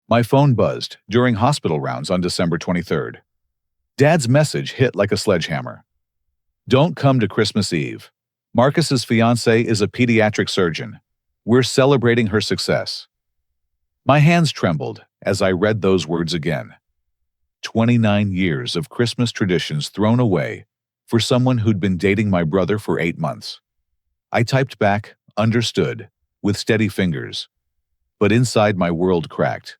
My phone buzzed during hospital rounds on December 23rd. Dad's message hit like a sledgehammer. Don't come to Christmas Eve. Marcus's fiancée is a pediatric surgeon. We're celebrating her success. My hands trembled as I read those words again. 29 years of Christmas traditions thrown away for someone who'd been dating my brother for 8 months. I typed back, understood, with steady fingers. But inside my world cracked.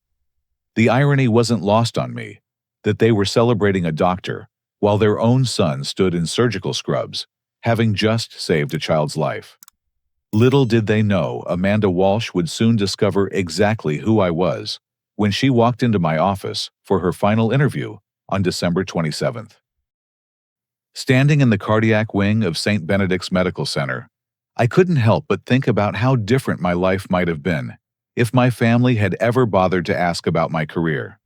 The irony wasn't lost on me that they were celebrating a doctor while their own son stood in surgical scrubs, having just saved a child's life. Little did they know Amanda Walsh would soon discover exactly who I was when she walked into my office for her final interview on December 27th. Standing in the cardiac wing of St. Benedict's Medical Center, I couldn't help but think about how different my life might have been if my family had ever bothered to ask about my career.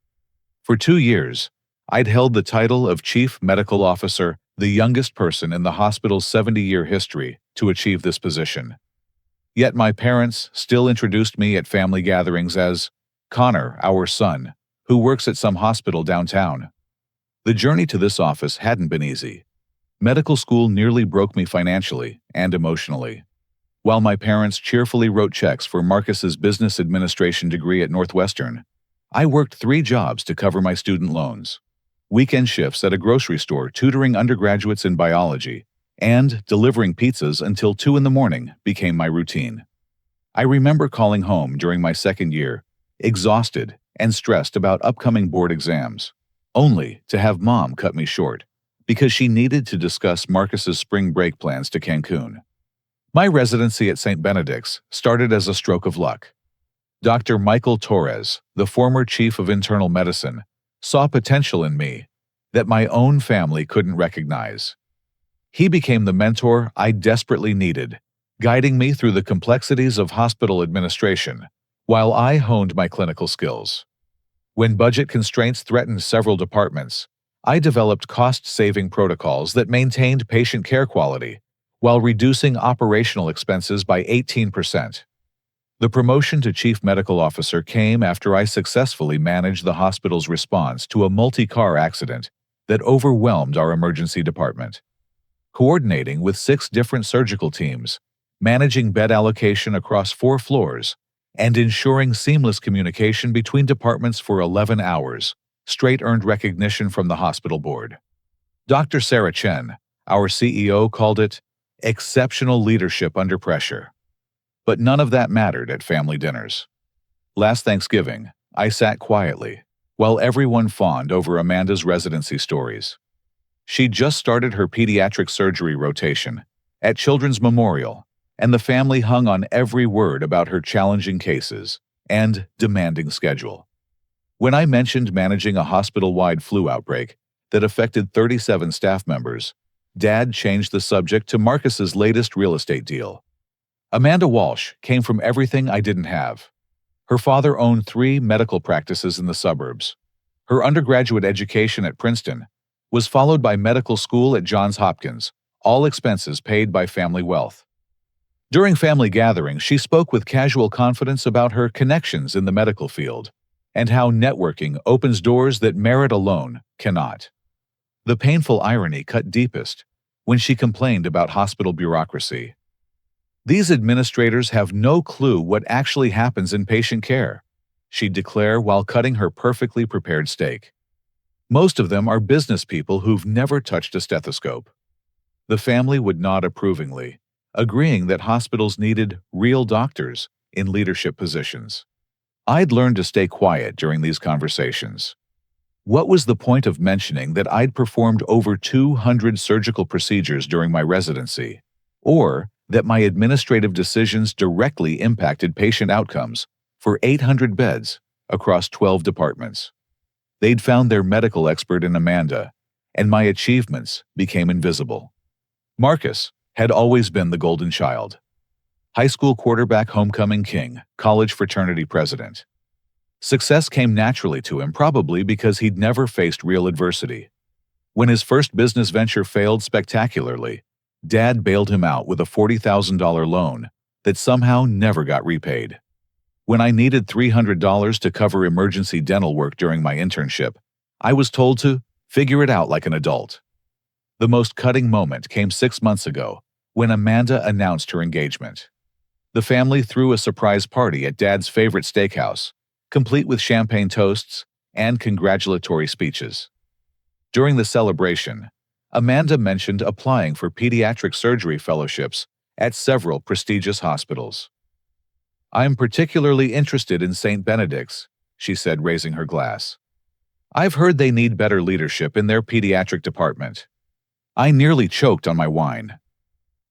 For 2 years, I'd held the title of Chief Medical Officer, the youngest person in the hospital's 70-year history to achieve this position. Yet my parents still introduced me at family gatherings as Connor, our son, who works at some hospital downtown. The journey to this office hadn't been easy. Medical school nearly broke me financially and emotionally. While my parents cheerfully wrote checks for Marcus's business administration degree at Northwestern, I worked 3 jobs to cover my student loans. Weekend shifts at a grocery store tutoring undergraduates in biology, and delivering pizzas until 2 in the morning became my routine. I remember calling home during my second year, exhausted and stressed about upcoming board exams, only to have Mom cut me short because she needed to discuss Marcus's spring break plans to Cancun. My residency at St. Benedict's started as a stroke of luck. Dr. Michael Torres, the former chief of internal medicine, saw potential in me that my own family couldn't recognize. He became the mentor I desperately needed, guiding me through the complexities of hospital administration while I honed my clinical skills. When budget constraints threatened several departments, I developed cost-saving protocols that maintained patient care quality while reducing operational expenses by 18%. The promotion to Chief Medical Officer came after I successfully managed the hospital's response to a multi-car accident that overwhelmed our emergency department. Coordinating with 6 different surgical teams, managing bed allocation across 4 floors, and ensuring seamless communication between departments for 11 hours, straight earned recognition from the hospital board. Dr. Sarah Chen, our CEO, called it exceptional leadership under pressure. But none of that mattered at family dinners. Last Thanksgiving, I sat quietly, while everyone fawned over Amanda's residency stories. She'd just started her pediatric surgery rotation at Children's Memorial, and the family hung on every word about her challenging cases and demanding schedule. When I mentioned managing a hospital-wide flu outbreak that affected 37 staff members, Dad changed the subject to Marcus's latest real estate deal. Amanda Walsh came from everything I didn't have. Her father owned 3 medical practices in the suburbs. Her undergraduate education at Princeton was followed by medical school at Johns Hopkins, all expenses paid by family wealth. During family gatherings, she spoke with casual confidence about her connections in the medical field and how networking opens doors that merit alone cannot. The painful irony cut deepest when she complained about hospital bureaucracy. These administrators have no clue what actually happens in patient care, she'd declare while cutting her perfectly prepared steak. Most of them are business people who've never touched a stethoscope. The family would nod approvingly, agreeing that hospitals needed real doctors in leadership positions. I'd learned to stay quiet during these conversations. What was the point of mentioning that I'd performed over 200 surgical procedures during my residency, or that my administrative decisions directly impacted patient outcomes for 800 beds across 12 departments? They'd found their medical expert in Amanda, and my achievements became invisible. Marcus had always been the golden child. High school quarterback, homecoming king, college fraternity president. Success came naturally to him, probably because he'd never faced real adversity. When his first business venture failed spectacularly, Dad bailed him out with a $40,000 loan that somehow never got repaid. When I needed $300 to cover emergency dental work during my internship, I was told to figure it out like an adult. The most cutting moment came 6 months ago when Amanda announced her engagement. The family threw a surprise party at Dad's favorite steakhouse, complete with champagne toasts and congratulatory speeches. During the celebration, Amanda mentioned applying for pediatric surgery fellowships at several prestigious hospitals. "I'm particularly interested in St. Benedict's," she said, raising her glass. "I've heard they need better leadership in their pediatric department." I nearly choked on my wine.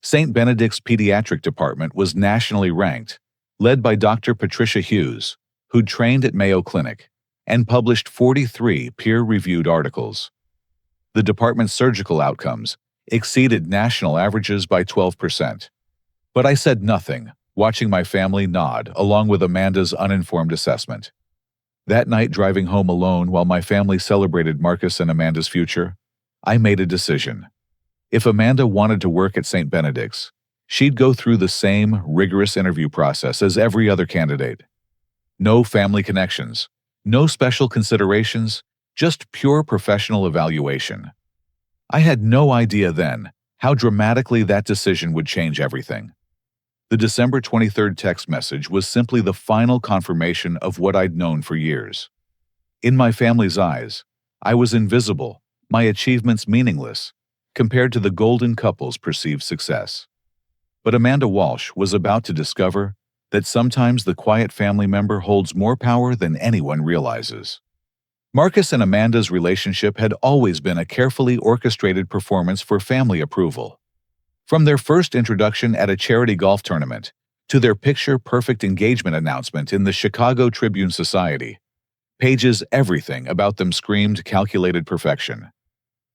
St. Benedict's pediatric department was nationally ranked, led by Dr. Patricia Hughes, who'd trained at Mayo Clinic and published 43 peer-reviewed articles. The department's surgical outcomes exceeded national averages by 12%. But I said nothing, watching my family nod along with Amanda's uninformed assessment. That night, driving home alone while my family celebrated Marcus and Amanda's future, I made a decision. If Amanda wanted to work at St. Benedict's, she'd go through the same rigorous interview process as every other candidate. No family connections, no special considerations, just pure professional evaluation. I had no idea then how dramatically that decision would change everything. The December 23rd text message was simply the final confirmation of what I'd known for years. In my family's eyes, I was invisible, my achievements meaningless, compared to the golden couple's perceived success. But Amanda Walsh was about to discover that sometimes the quiet family member holds more power than anyone realizes. Marcus and Amanda's relationship had always been a carefully orchestrated performance for family approval. From their first introduction at a charity golf tournament to their picture-perfect engagement announcement in the Chicago Tribune-Society, pages everything about them screamed calculated perfection.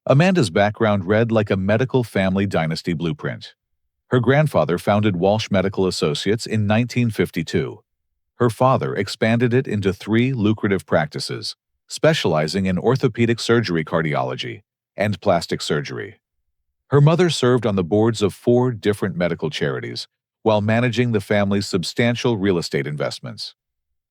Amanda's background read like a medical family dynasty blueprint. Her grandfather founded Walsh Medical Associates in 1952. Her father expanded it into 3 lucrative practices, specializing in orthopedic surgery, cardiology, and plastic surgery. Her mother served on the boards of 4 different medical charities while managing the family's substantial real estate investments.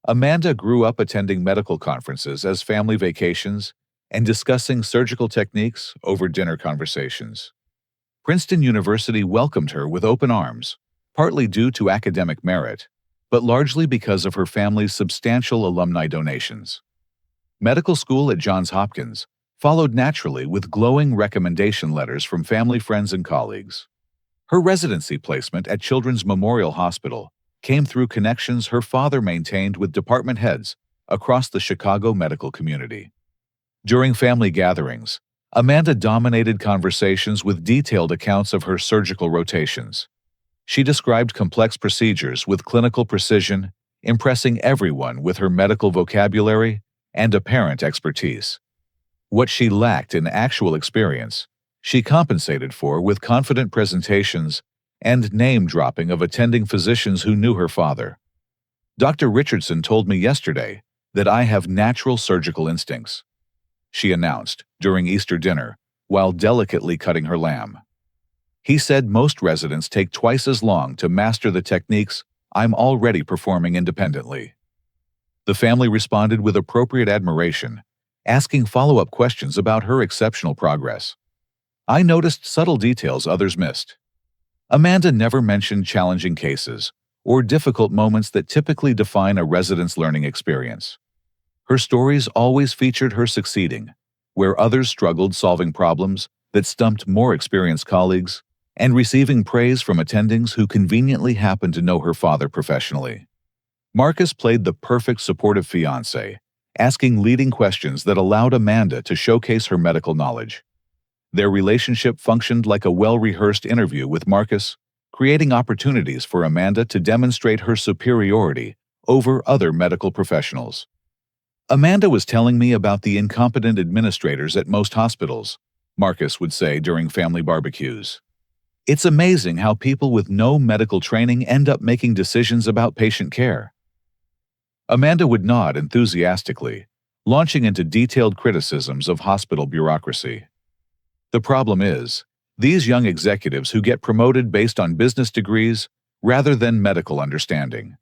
Amanda grew up attending medical conferences as family vacations and discussing surgical techniques over dinner conversations. Princeton University welcomed her with open arms, partly due to academic merit, but largely because of her family's substantial alumni donations. Medical school at Johns Hopkins followed naturally with glowing recommendation letters from family friends and colleagues. Her residency placement at Children's Memorial Hospital came through connections her father maintained with department heads across the Chicago medical community. During family gatherings, Amanda dominated conversations with detailed accounts of her surgical rotations. She described complex procedures with clinical precision, impressing everyone with her medical vocabulary and apparent expertise. What she lacked in actual experience, she compensated for with confident presentations and name-dropping of attending physicians who knew her father. "Dr. Richardson told me yesterday that I have natural surgical instincts," she announced during Easter dinner while delicately cutting her lamb. "He said most residents take twice as long to master the techniques I'm already performing independently." The family responded with appropriate admiration, asking follow-up questions about her exceptional progress. I noticed subtle details others missed. Amanda never mentioned challenging cases or difficult moments that typically define a resident's learning experience. Her stories always featured her succeeding, where others struggled, solving problems that stumped more experienced colleagues, and receiving praise from attendings who conveniently happened to know her father professionally. Marcus played the perfect supportive fiancé, asking leading questions that allowed Amanda to showcase her medical knowledge. Their relationship functioned like a well-rehearsed interview with Marcus, creating opportunities for Amanda to demonstrate her superiority over other medical professionals. "Amanda was telling me about the incompetent administrators at most hospitals," Marcus would say during family barbecues. "It's amazing how people with no medical training end up making decisions about patient care." Amanda would nod enthusiastically, launching into detailed criticisms of hospital bureaucracy. The problem is, these young executives who get promoted based on business degrees rather than medical understanding.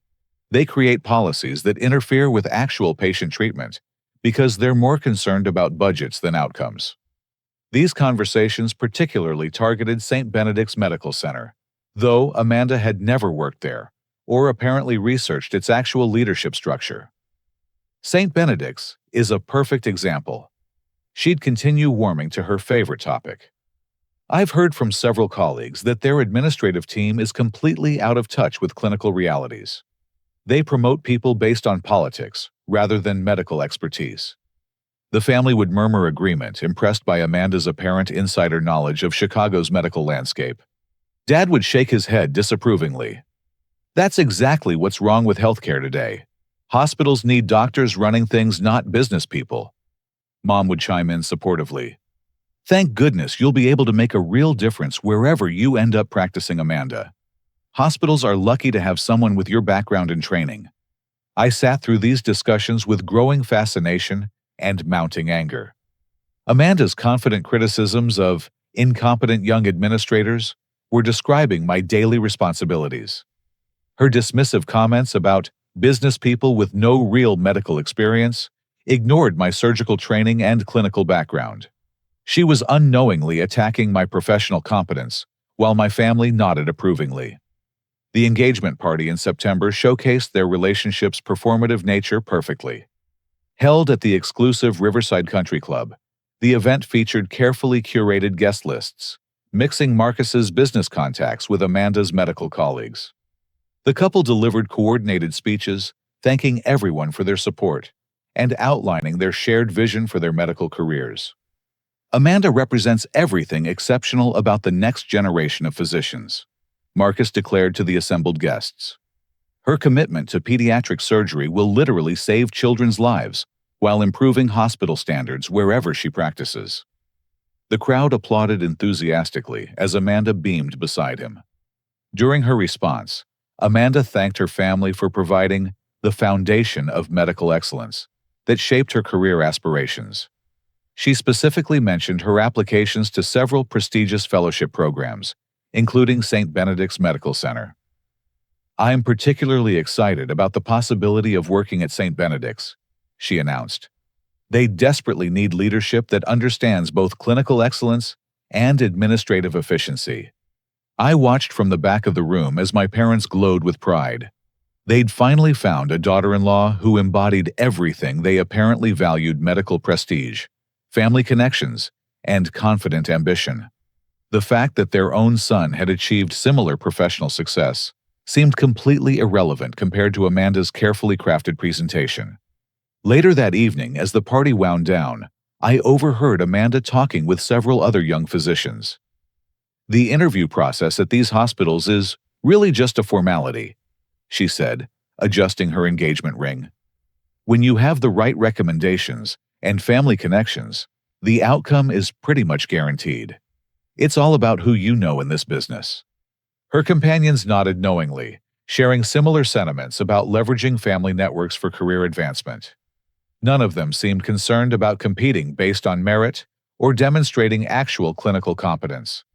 They create policies that interfere with actual patient treatment because they're more concerned about budgets than outcomes. These conversations particularly targeted St. Benedict's Medical Center, though Amanda had never worked there or apparently researched its actual leadership structure. St. Benedict's is a perfect example. She'd continue warming to her favorite topic. I've heard from several colleagues that their administrative team is completely out of touch with clinical realities. They promote people based on politics rather than medical expertise. The family would murmur agreement, impressed by Amanda's apparent insider knowledge of Chicago's medical landscape. Dad would shake his head disapprovingly. That's exactly what's wrong with healthcare today. Hospitals need doctors running things, not business people. Mom would chime in supportively. Thank goodness you'll be able to make a real difference wherever you end up practicing, Amanda. Hospitals are lucky to have someone with your background and training. I sat through these discussions with growing fascination and mounting anger. Amanda's confident criticisms of incompetent young administrators were describing my daily responsibilities. Her dismissive comments about business people with no real medical experience ignored my surgical training and clinical background. She was unknowingly attacking my professional competence, while my family nodded approvingly. The engagement party in September showcased their relationship's performative nature perfectly. Held at the exclusive Riverside Country Club, the event featured carefully curated guest lists, mixing Marcus's business contacts with Amanda's medical colleagues. The couple delivered coordinated speeches, thanking everyone for their support and outlining their shared vision for their medical careers. Amanda represents everything exceptional about the next generation of physicians, Marcus declared to the assembled guests. Her commitment to pediatric surgery will literally save children's lives while improving hospital standards wherever she practices. The crowd applauded enthusiastically as Amanda beamed beside him. During her response, Amanda thanked her family for providing the foundation of medical excellence that shaped her career aspirations. She specifically mentioned her applications to several prestigious fellowship programs, including St. Benedict's Medical Center. I am particularly excited about the possibility of working at St. Benedict's, she announced. They desperately need leadership that understands both clinical excellence and administrative efficiency. I watched from the back of the room as my parents glowed with pride. They'd finally found a daughter-in-law who embodied everything they apparently valued: medical prestige, family connections, and confident ambition. The fact that their own son had achieved similar professional success seemed completely irrelevant compared to Amanda's carefully crafted presentation. Later that evening, as the party wound down, I overheard Amanda talking with several other young physicians. The interview process at these hospitals is really just a formality, she said, adjusting her engagement ring. When you have the right recommendations and family connections, the outcome is pretty much guaranteed. It's all about who you know in this business. Her companions nodded knowingly, sharing similar sentiments about leveraging family networks for career advancement. None of them seemed concerned about competing based on merit or demonstrating actual clinical competence.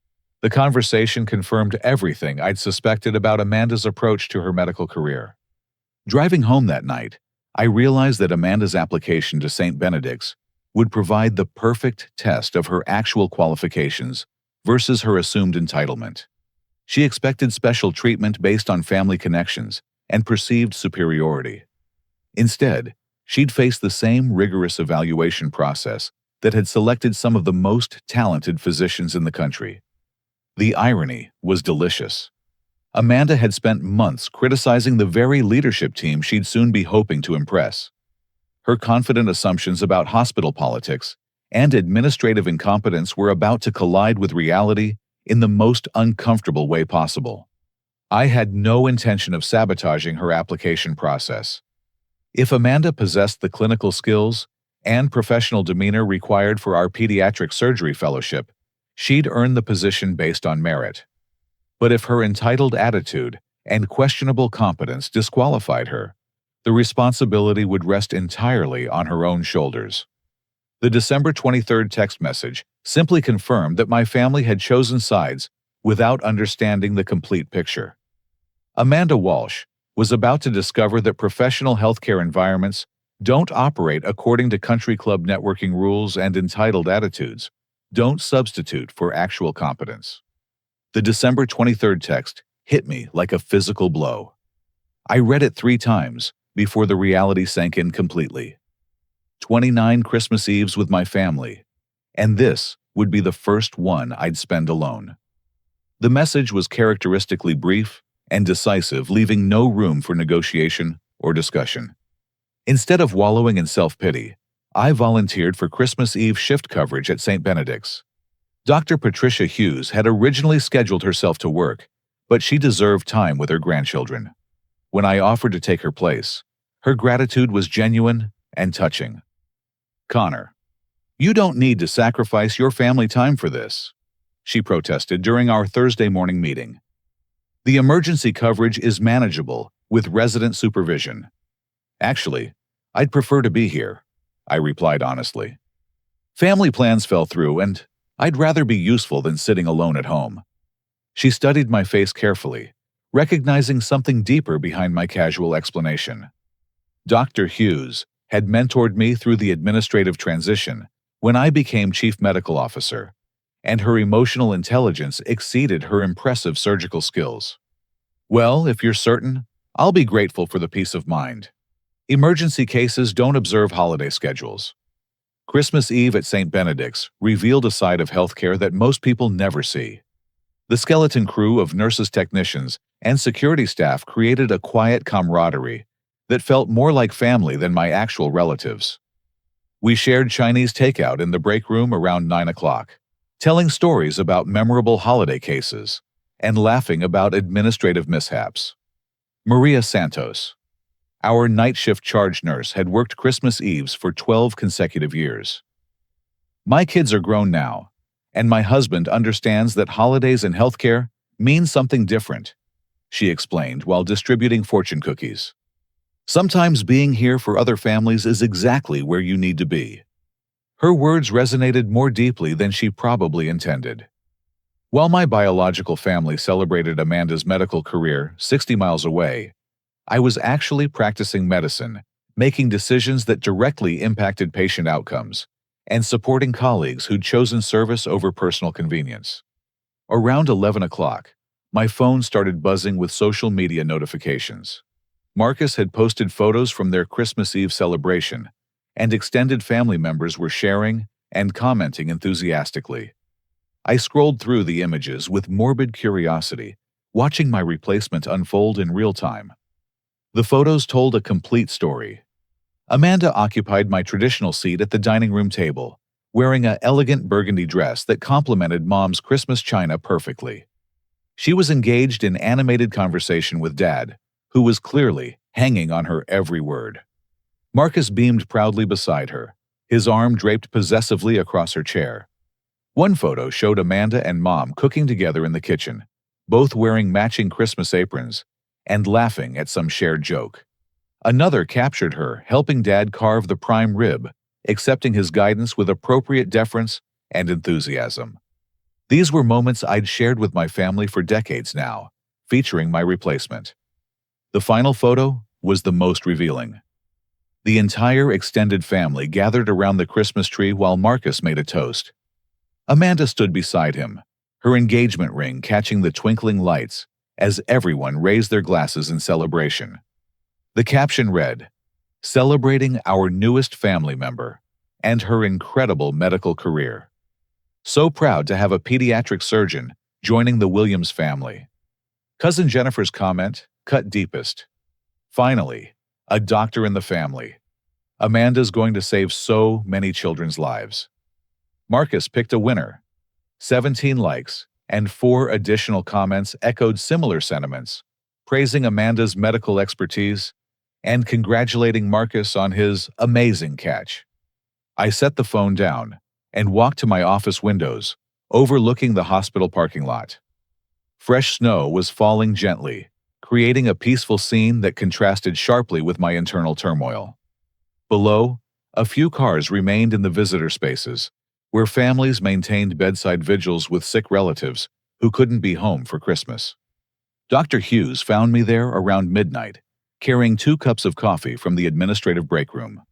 The conversation confirmed everything I'd suspected about Amanda's approach to her medical career. Driving home that night, I realized that Amanda's application to St. Benedict's would provide the perfect test of her actual qualifications versus her assumed entitlement. She expected special treatment based on family connections and perceived superiority. Instead, she'd face the same rigorous evaluation process that had selected some of the most talented physicians in the country. The irony was delicious. Amanda had spent months criticizing the very leadership team she'd soon be hoping to impress. Her confident assumptions about hospital politics and administrative incompetence were about to collide with reality in the most uncomfortable way possible. I had no intention of sabotaging her application process. If Amanda possessed the clinical skills and professional demeanor required for our pediatric surgery fellowship, she'd earn the position based on merit. But if her entitled attitude and questionable competence disqualified her, the responsibility would rest entirely on her own shoulders. The December 23rd text message simply confirmed that my family had chosen sides without understanding the complete picture. Amanda Walsh was about to discover that professional healthcare environments don't operate according to country club networking rules and entitled attitudes, don't substitute for actual competence. The December 23rd text hit me like a physical blow. I read it 3 times before the reality sank in completely. 29 Christmas Eves with my family, and this would be the first one I'd spend alone. The message was characteristically brief and decisive, leaving no room for negotiation or discussion. Instead of wallowing in self-pity, I volunteered for Christmas Eve shift coverage at St. Benedict's. Dr. Patricia Hughes had originally scheduled herself to work, but she deserved time with her grandchildren. When I offered to take her place, her gratitude was genuine and touching. "Connor, you don't need to sacrifice your family time for this," she protested during our Thursday morning meeting. "The emergency coverage is manageable with resident supervision." "Actually, I'd prefer to be here," I replied honestly. "Family plans fell through, and I'd rather be useful than sitting alone at home." She studied my face carefully, recognizing something deeper behind my casual explanation. Dr. Hughes had mentored me through the administrative transition when I became chief medical officer, and her emotional intelligence exceeded her impressive surgical skills. "Well, if you're certain, I'll be grateful for the peace of mind. Emergency cases don't observe holiday schedules." Christmas Eve at St. Benedict's revealed a side of healthcare that most people never see. The skeleton crew of nurses, technicians, and security staff created a quiet camaraderie that felt more like family than my actual relatives. We shared Chinese takeout in the break room around 9 o'clock, telling stories about memorable holiday cases and laughing about administrative mishaps. Maria Santos, our night shift charge nurse, had worked Christmas Eves for 12 consecutive years. "My kids are grown now, and my husband understands that holidays in healthcare mean something different," she explained while distributing fortune cookies. "Sometimes being here for other families is exactly where you need to be." Her words resonated more deeply than she probably intended. While my biological family celebrated Amanda's medical career 60 miles away, I was actually practicing medicine, making decisions that directly impacted patient outcomes, and supporting colleagues who'd chosen service over personal convenience. Around 11 o'clock, my phone started buzzing with social media notifications. Marcus had posted photos from their Christmas Eve celebration, and extended family members were sharing and commenting enthusiastically. I scrolled through the images with morbid curiosity, watching my replacement unfold in real time. The photos told a complete story. Amanda occupied my traditional seat at the dining room table, wearing an elegant burgundy dress that complemented Mom's Christmas china perfectly. She was engaged in animated conversation with Dad, who was clearly hanging on her every word. Marcus beamed proudly beside her, his arm draped possessively across her chair. One photo showed Amanda and Mom cooking together in the kitchen, both wearing matching Christmas aprons and laughing at some shared joke. Another captured her helping Dad carve the prime rib, accepting his guidance with appropriate deference and enthusiasm. These were moments I'd shared with my family for decades now, featuring my replacement. The final photo was the most revealing. The entire extended family gathered around the Christmas tree while Marcus made a toast. Amanda stood beside him, her engagement ring catching the twinkling lights as everyone raised their glasses in celebration. The caption read, "Celebrating our newest family member and her incredible medical career. So proud to have a pediatric surgeon joining the Williams family." Cousin Jennifer's comment cut deepest. "Finally, a doctor in the family. Amanda's going to save so many children's lives." Marcus picked a winner. 17 likes and 4 additional comments echoed similar sentiments, praising Amanda's medical expertise and congratulating Marcus on his amazing catch. I set the phone down and walked to my office windows, overlooking the hospital parking lot. Fresh snow was falling gently, creating a peaceful scene that contrasted sharply with my internal turmoil. Below, a few cars remained in the visitor spaces, where families maintained bedside vigils with sick relatives who couldn't be home for Christmas. Dr. Hughes found me there around midnight, carrying 2 cups of coffee from the administrative break room.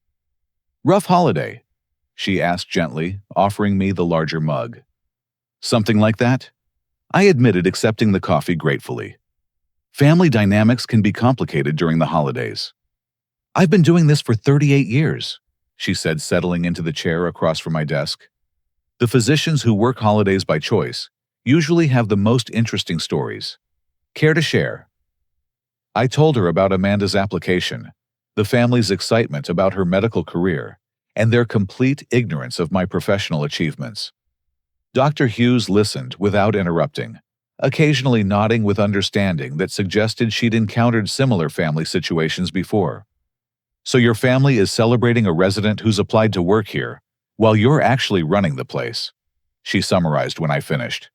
"Rough holiday?" she asked gently, offering me the larger mug. "Something like that?" I admitted, accepting the coffee gratefully. Family dynamics can be complicated during the holidays. "I've been doing this for 38 years, she said, settling into the chair across from my desk. The physicians who work holidays by choice usually have the most interesting stories. Care to share? I told her about Amanda's application, the family's excitement about her medical career, and their complete ignorance of my professional achievements. Dr. Hughes listened without interrupting, occasionally nodding with understanding that suggested she'd encountered similar family situations before. "So your family is celebrating a resident who's applied to work here, while you're actually running the place," she summarized when I finished.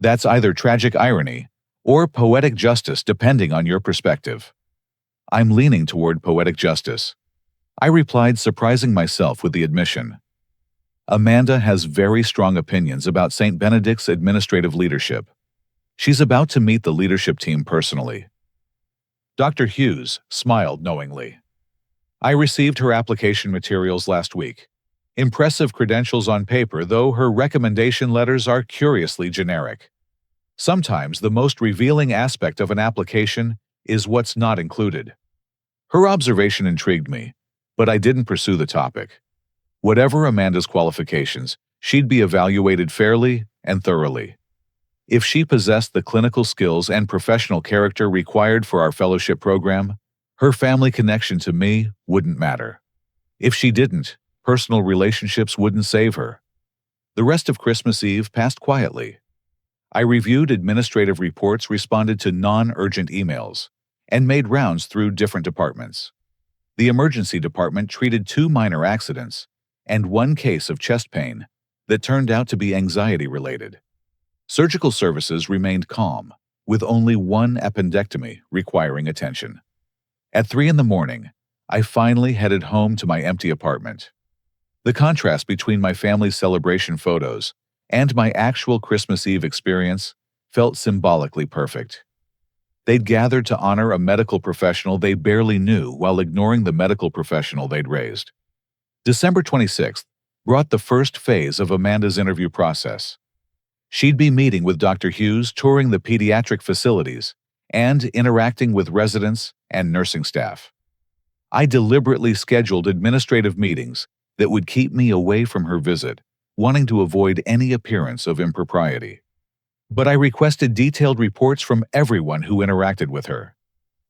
"That's either tragic irony or poetic justice, depending on your perspective." "I'm leaning toward poetic justice," I replied, surprising myself with the admission. Amanda has very strong opinions about St. Benedict's administrative leadership. She's about to meet the leadership team personally. Dr. Hughes smiled knowingly. "I received her application materials last week. Impressive credentials on paper, though her recommendation letters are curiously generic. Sometimes the most revealing aspect of an application is what's not included." Her observation intrigued me, but I didn't pursue the topic. Whatever Amanda's qualifications, she'd be evaluated fairly and thoroughly. If she possessed the clinical skills and professional character required for our fellowship program, her family connection to me wouldn't matter. If she didn't, personal relationships wouldn't save her. The rest of Christmas Eve passed quietly. I reviewed administrative reports, responded to non-urgent emails, and made rounds through different departments. The emergency department treated 2 minor accidents and 1 case of chest pain that turned out to be anxiety-related. Surgical services remained calm, with only 1 appendectomy requiring attention. At 3 a.m, I finally headed home to my empty apartment. The contrast between my family's celebration photos and my actual Christmas Eve experience felt symbolically perfect. They'd gathered to honor a medical professional they barely knew while ignoring the medical professional they'd raised. December 26th brought the first phase of Amanda's interview process. She'd be meeting with Dr. Hughes, touring the pediatric facilities, and interacting with residents and nursing staff. I deliberately scheduled administrative meetings that would keep me away from her visit, wanting to avoid any appearance of impropriety. But I requested detailed reports from everyone who interacted with her.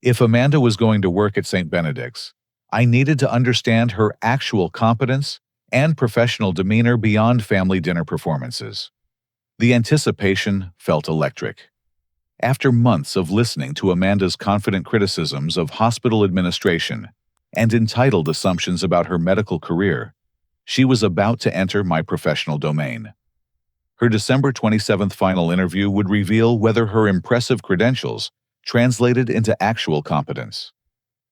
If Amanda was going to work at St. Benedict's, I needed to understand her actual competence and professional demeanor beyond family dinner performances. The anticipation felt electric. After months of listening to Amanda's confident criticisms of hospital administration and entitled assumptions about her medical career, she was about to enter my professional domain. Her December 27th final interview would reveal whether her impressive credentials translated into actual competence.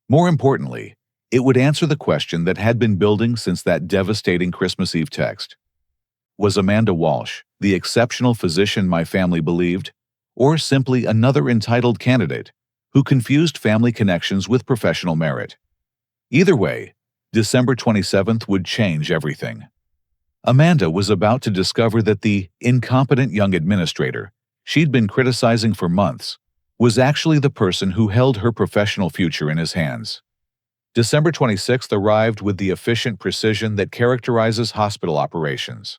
More importantly, it would answer the question that had been building since that devastating Christmas Eve text. Was Amanda Walsh the exceptional physician my family believed, or simply another entitled candidate who confused family connections with professional merit? Either way, December 27th would change everything. Amanda was about to discover that the incompetent young administrator she'd been criticizing for months was actually the person who held her professional future in his hands. December 26th arrived with the efficient precision that characterizes hospital operations.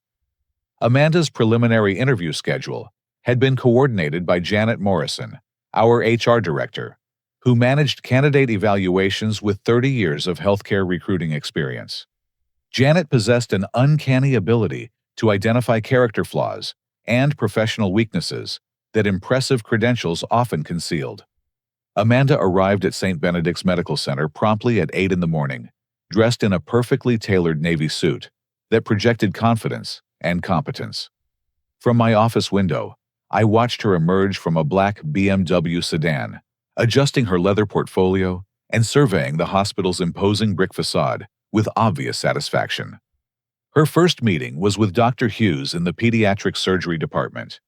Amanda's preliminary interview schedule had been coordinated by Janet Morrison, our HR director, who managed candidate evaluations with 30 years of healthcare recruiting experience. Janet possessed an uncanny ability to identify character flaws and professional weaknesses that impressive credentials often concealed. Amanda arrived at St. Benedict's Medical Center promptly at 8 a.m, dressed in a perfectly tailored navy suit that projected confidence and competence. From my office window, I watched her emerge from a black BMW sedan, adjusting her leather portfolio and surveying the hospital's imposing brick facade with obvious satisfaction. Her first meeting was with Dr. Hughes in the pediatric surgery department.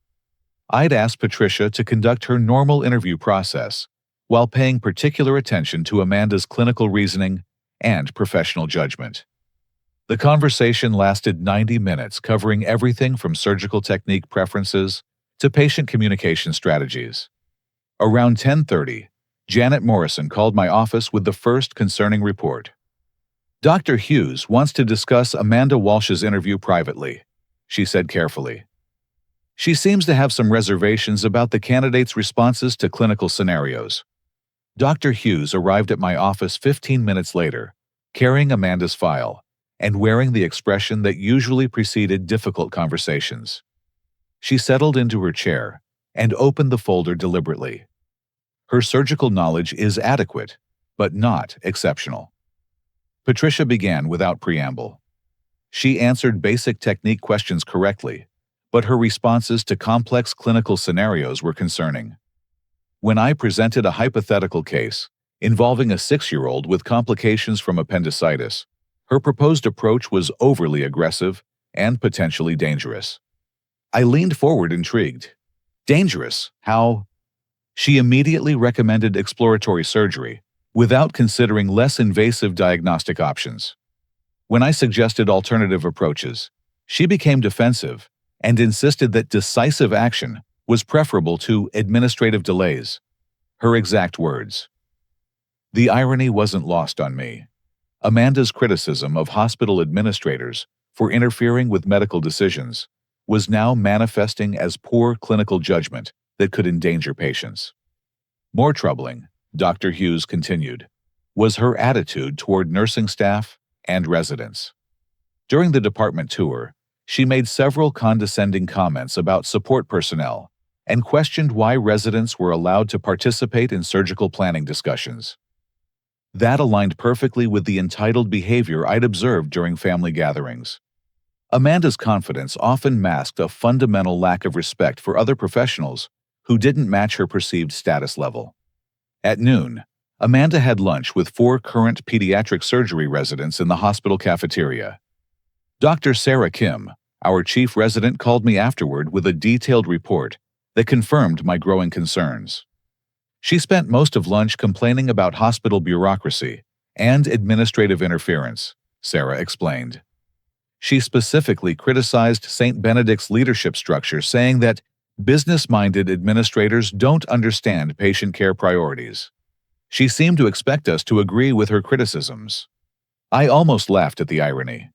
I'd asked Patricia to conduct her normal interview process, while paying particular attention to Amanda's clinical reasoning and professional judgment. The conversation lasted 90 minutes, covering everything from surgical technique preferences to patient communication strategies. Around 10:30, Janet Morrison called my office with the first concerning report. "Dr. Hughes wants to discuss Amanda Walsh's interview privately," she said carefully. "She seems to have some reservations about the candidate's responses to clinical scenarios." Dr. Hughes arrived at my office 15 minutes later, carrying Amanda's file and wearing the expression that usually preceded difficult conversations. She settled into her chair and opened the folder deliberately. Her surgical knowledge is adequate, but not exceptional. Patricia began without preamble. She answered basic technique questions correctly, but her responses to complex clinical scenarios were concerning. When I presented a hypothetical case involving a 6-year-old with complications from appendicitis, her proposed approach was overly aggressive and potentially dangerous. I leaned forward, intrigued. "Dangerous? How?" She immediately recommended exploratory surgery, without considering less invasive diagnostic options. When I suggested alternative approaches, she became defensive and insisted that decisive action was preferable to administrative delays. Her exact words. The irony wasn't lost on me. Amanda's criticism of hospital administrators for interfering with medical decisions was now manifesting as poor clinical judgment that could endanger patients. More troubling, Dr. Hughes continued, was her attitude toward nursing staff and residents. During the department tour, she made several condescending comments about support personnel and questioned why residents were allowed to participate in surgical planning discussions. That aligned perfectly with the entitled behavior I'd observed during family gatherings. Amanda's confidence often masked a fundamental lack of respect for other professionals who didn't match her perceived status level. At noon, Amanda had lunch with 4 current pediatric surgery residents in the hospital cafeteria. Dr. Sarah Kim, our chief resident, called me afterward with a detailed report that confirmed my growing concerns. She spent most of lunch complaining about hospital bureaucracy and administrative interference, Sarah explained. She specifically criticized St. Benedict's leadership structure, saying that business-minded administrators don't understand patient care priorities. She seemed to expect us to agree with her criticisms. I almost laughed at the irony.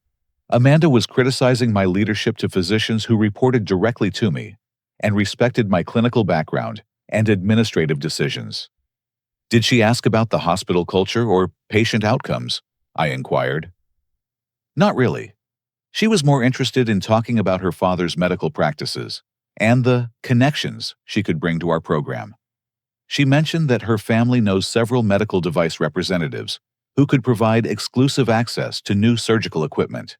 Amanda was criticizing my leadership to physicians who reported directly to me and respected my clinical background and administrative decisions. Did she ask about the hospital culture or patient outcomes? I inquired. Not really. She was more interested in talking about her father's medical practices and the connections she could bring to our program. She mentioned that her family knows several medical device representatives who could provide exclusive access to new surgical equipment.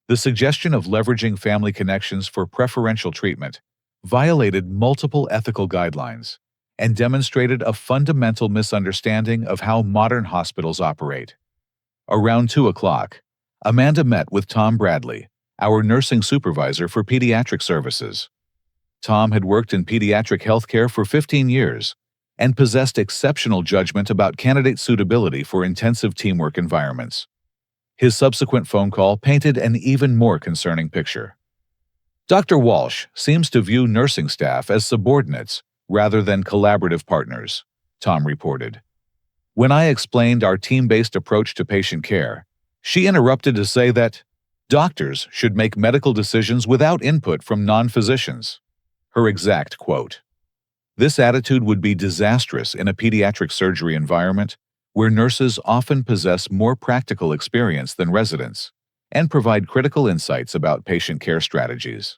The suggestion of leveraging family connections for preferential treatment violated multiple ethical guidelines and demonstrated a fundamental misunderstanding of how modern hospitals operate. Around 2 o'clock, Amanda met with Tom Bradley, our nursing supervisor for pediatric services. Tom had worked in pediatric healthcare for 15 years and possessed exceptional judgment about candidate suitability for intensive teamwork environments. His subsequent phone call painted an even more concerning picture. Dr. Walsh seems to view nursing staff as subordinates rather than collaborative partners, Tom reported. When I explained our team-based approach to patient care, she interrupted to say that doctors should make medical decisions without input from non-physicians. Her exact quote. This attitude would be disastrous in a pediatric surgery environment where nurses often possess more practical experience than residents and provide critical insights about patient care strategies.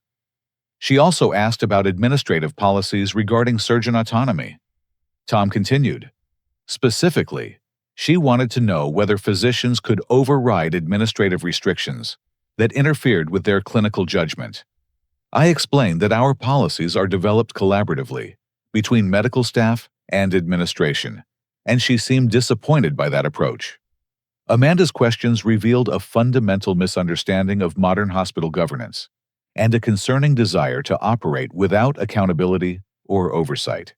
She also asked about administrative policies regarding surgeon autonomy. Tom continued. Specifically, she wanted to know whether physicians could override administrative restrictions that interfered with their clinical judgment. I explained that our policies are developed collaboratively between medical staff and administration, and she seemed disappointed by that approach. Amanda's questions revealed a fundamental misunderstanding of modern hospital governance and a concerning desire to operate without accountability or oversight.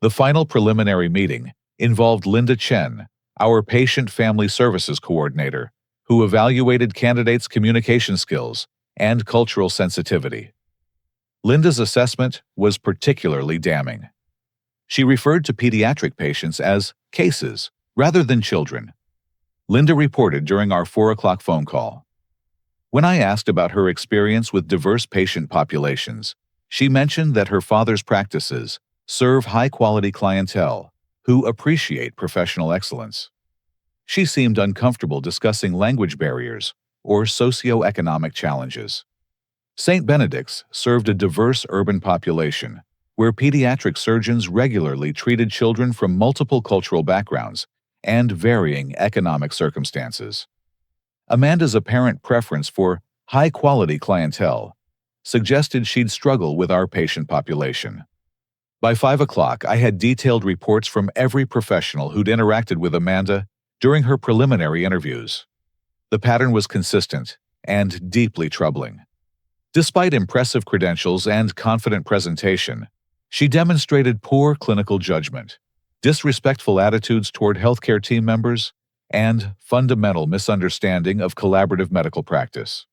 The final preliminary meeting involved Linda Chen, our patient family services coordinator, who evaluated candidates' communication skills and cultural sensitivity. Linda's assessment was particularly damning. She referred to pediatric patients as cases rather than children. Linda reported during our 4 o'clock phone call. When I asked about her experience with diverse patient populations, she mentioned that her father's practices serve high-quality clientele who appreciate professional excellence. She seemed uncomfortable discussing language barriers or socioeconomic challenges. St. Benedict's served a diverse urban population where pediatric surgeons regularly treated children from multiple cultural backgrounds and varying economic circumstances. Amanda's apparent preference for high-quality clientele suggested she'd struggle with our patient population. By 5 o'clock, I had detailed reports from every professional who'd interacted with Amanda during her preliminary interviews. The pattern was consistent and deeply troubling. Despite impressive credentials and confident presentation, she demonstrated poor clinical judgment, disrespectful attitudes toward healthcare team members, and fundamental misunderstanding of collaborative medical practice.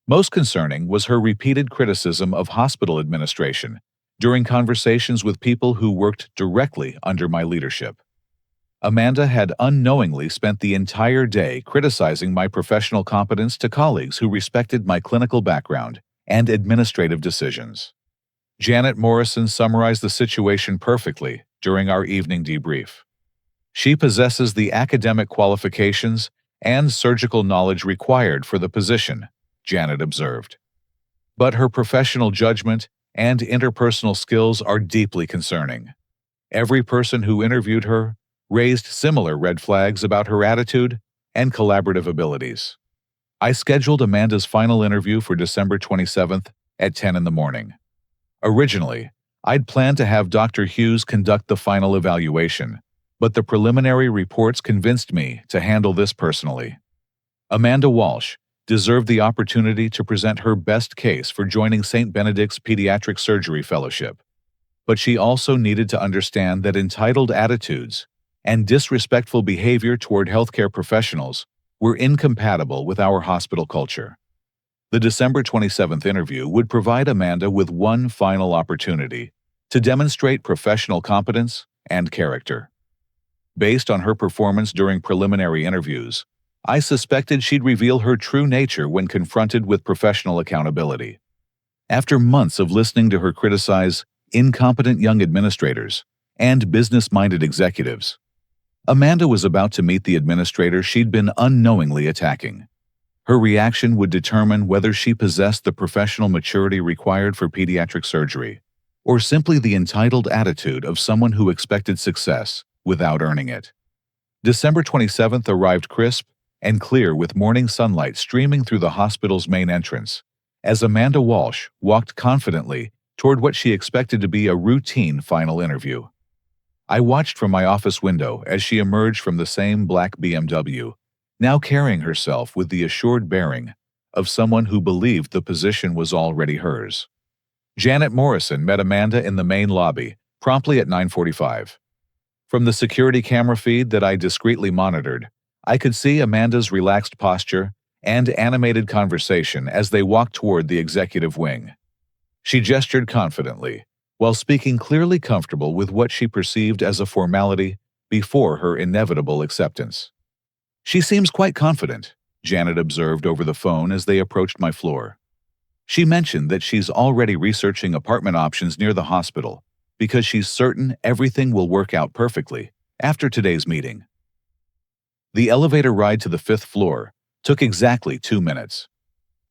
Most concerning was her repeated criticism of hospital administration during conversations with people who worked directly under my leadership. Amanda had unknowingly spent the entire day criticizing my professional competence to colleagues who respected my clinical background and administrative decisions. Janet Morrison summarized the situation perfectly during our evening debrief. She possesses the academic qualifications and surgical knowledge required for the position, Janet observed. But her professional judgment and interpersonal skills are deeply concerning. Every person who interviewed her raised similar red flags about her attitude and collaborative abilities. I scheduled Amanda's final interview for December 27th at 10 in the morning. Originally, I'd planned to have Dr. Hughes conduct the final evaluation, but the preliminary reports convinced me to handle this personally. Amanda Walsh deserved the opportunity to present her best case for joining St. Benedict's Pediatric Surgery Fellowship, but she also needed to understand that entitled attitudes and disrespectful behavior toward healthcare professionals were incompatible with our hospital culture. The December 27th interview would provide Amanda with one final opportunity to demonstrate professional competence and character. Based on her performance during preliminary interviews, I suspected she'd reveal her true nature when confronted with professional accountability. After months of listening to her criticize incompetent young administrators and business-minded executives, Amanda was about to meet the administrator she'd been unknowingly attacking. Her reaction would determine whether she possessed the professional maturity required for pediatric surgery, or simply the entitled attitude of someone who expected success without earning it. December 27th arrived crisp and clear with morning sunlight streaming through the hospital's main entrance, as Amanda Walsh walked confidently toward what she expected to be a routine final interview. I watched from my office window as she emerged from the same black BMW, now carrying herself with the assured bearing of someone who believed the position was already hers. Janet Morrison met Amanda in the main lobby, promptly at 9:45. From the security camera feed that I discreetly monitored, I could see Amanda's relaxed posture and animated conversation as they walked toward the executive wing. She gestured confidently, while speaking clearly comfortable with what she perceived as a formality before her inevitable acceptance. "She seems quite confident," Janet observed over the phone as they approached my floor. She mentioned that she's already researching apartment options near the hospital because she's certain everything will work out perfectly after today's meeting. The elevator ride to the 5th floor took exactly 2 minutes.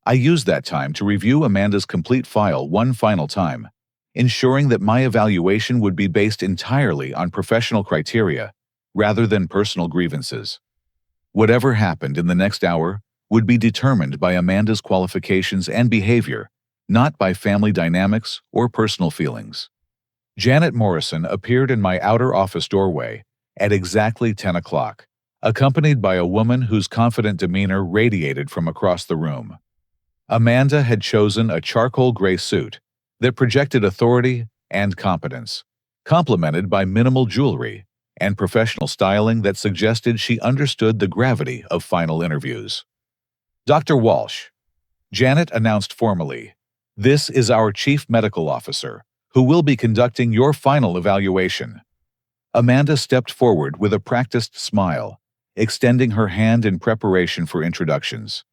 I used that time to review Amanda's complete file one final time, ensuring that my evaluation would be based entirely on professional criteria rather than personal grievances. Whatever happened in the next hour would be determined by Amanda's qualifications and behavior, not by family dynamics or personal feelings. Janet Morrison appeared in my outer office doorway at exactly 10 o'clock, accompanied by a woman whose confident demeanor radiated from across the room. Amanda had chosen a charcoal gray suit that projected authority and competence, complemented by minimal jewelry and professional styling that suggested she understood the gravity of final interviews. "Dr. Walsh," Janet announced formally, "this is our Chief Medical Officer, who will be conducting your final evaluation." Amanda stepped forward with a practiced smile, extending her hand in preparation for introductions,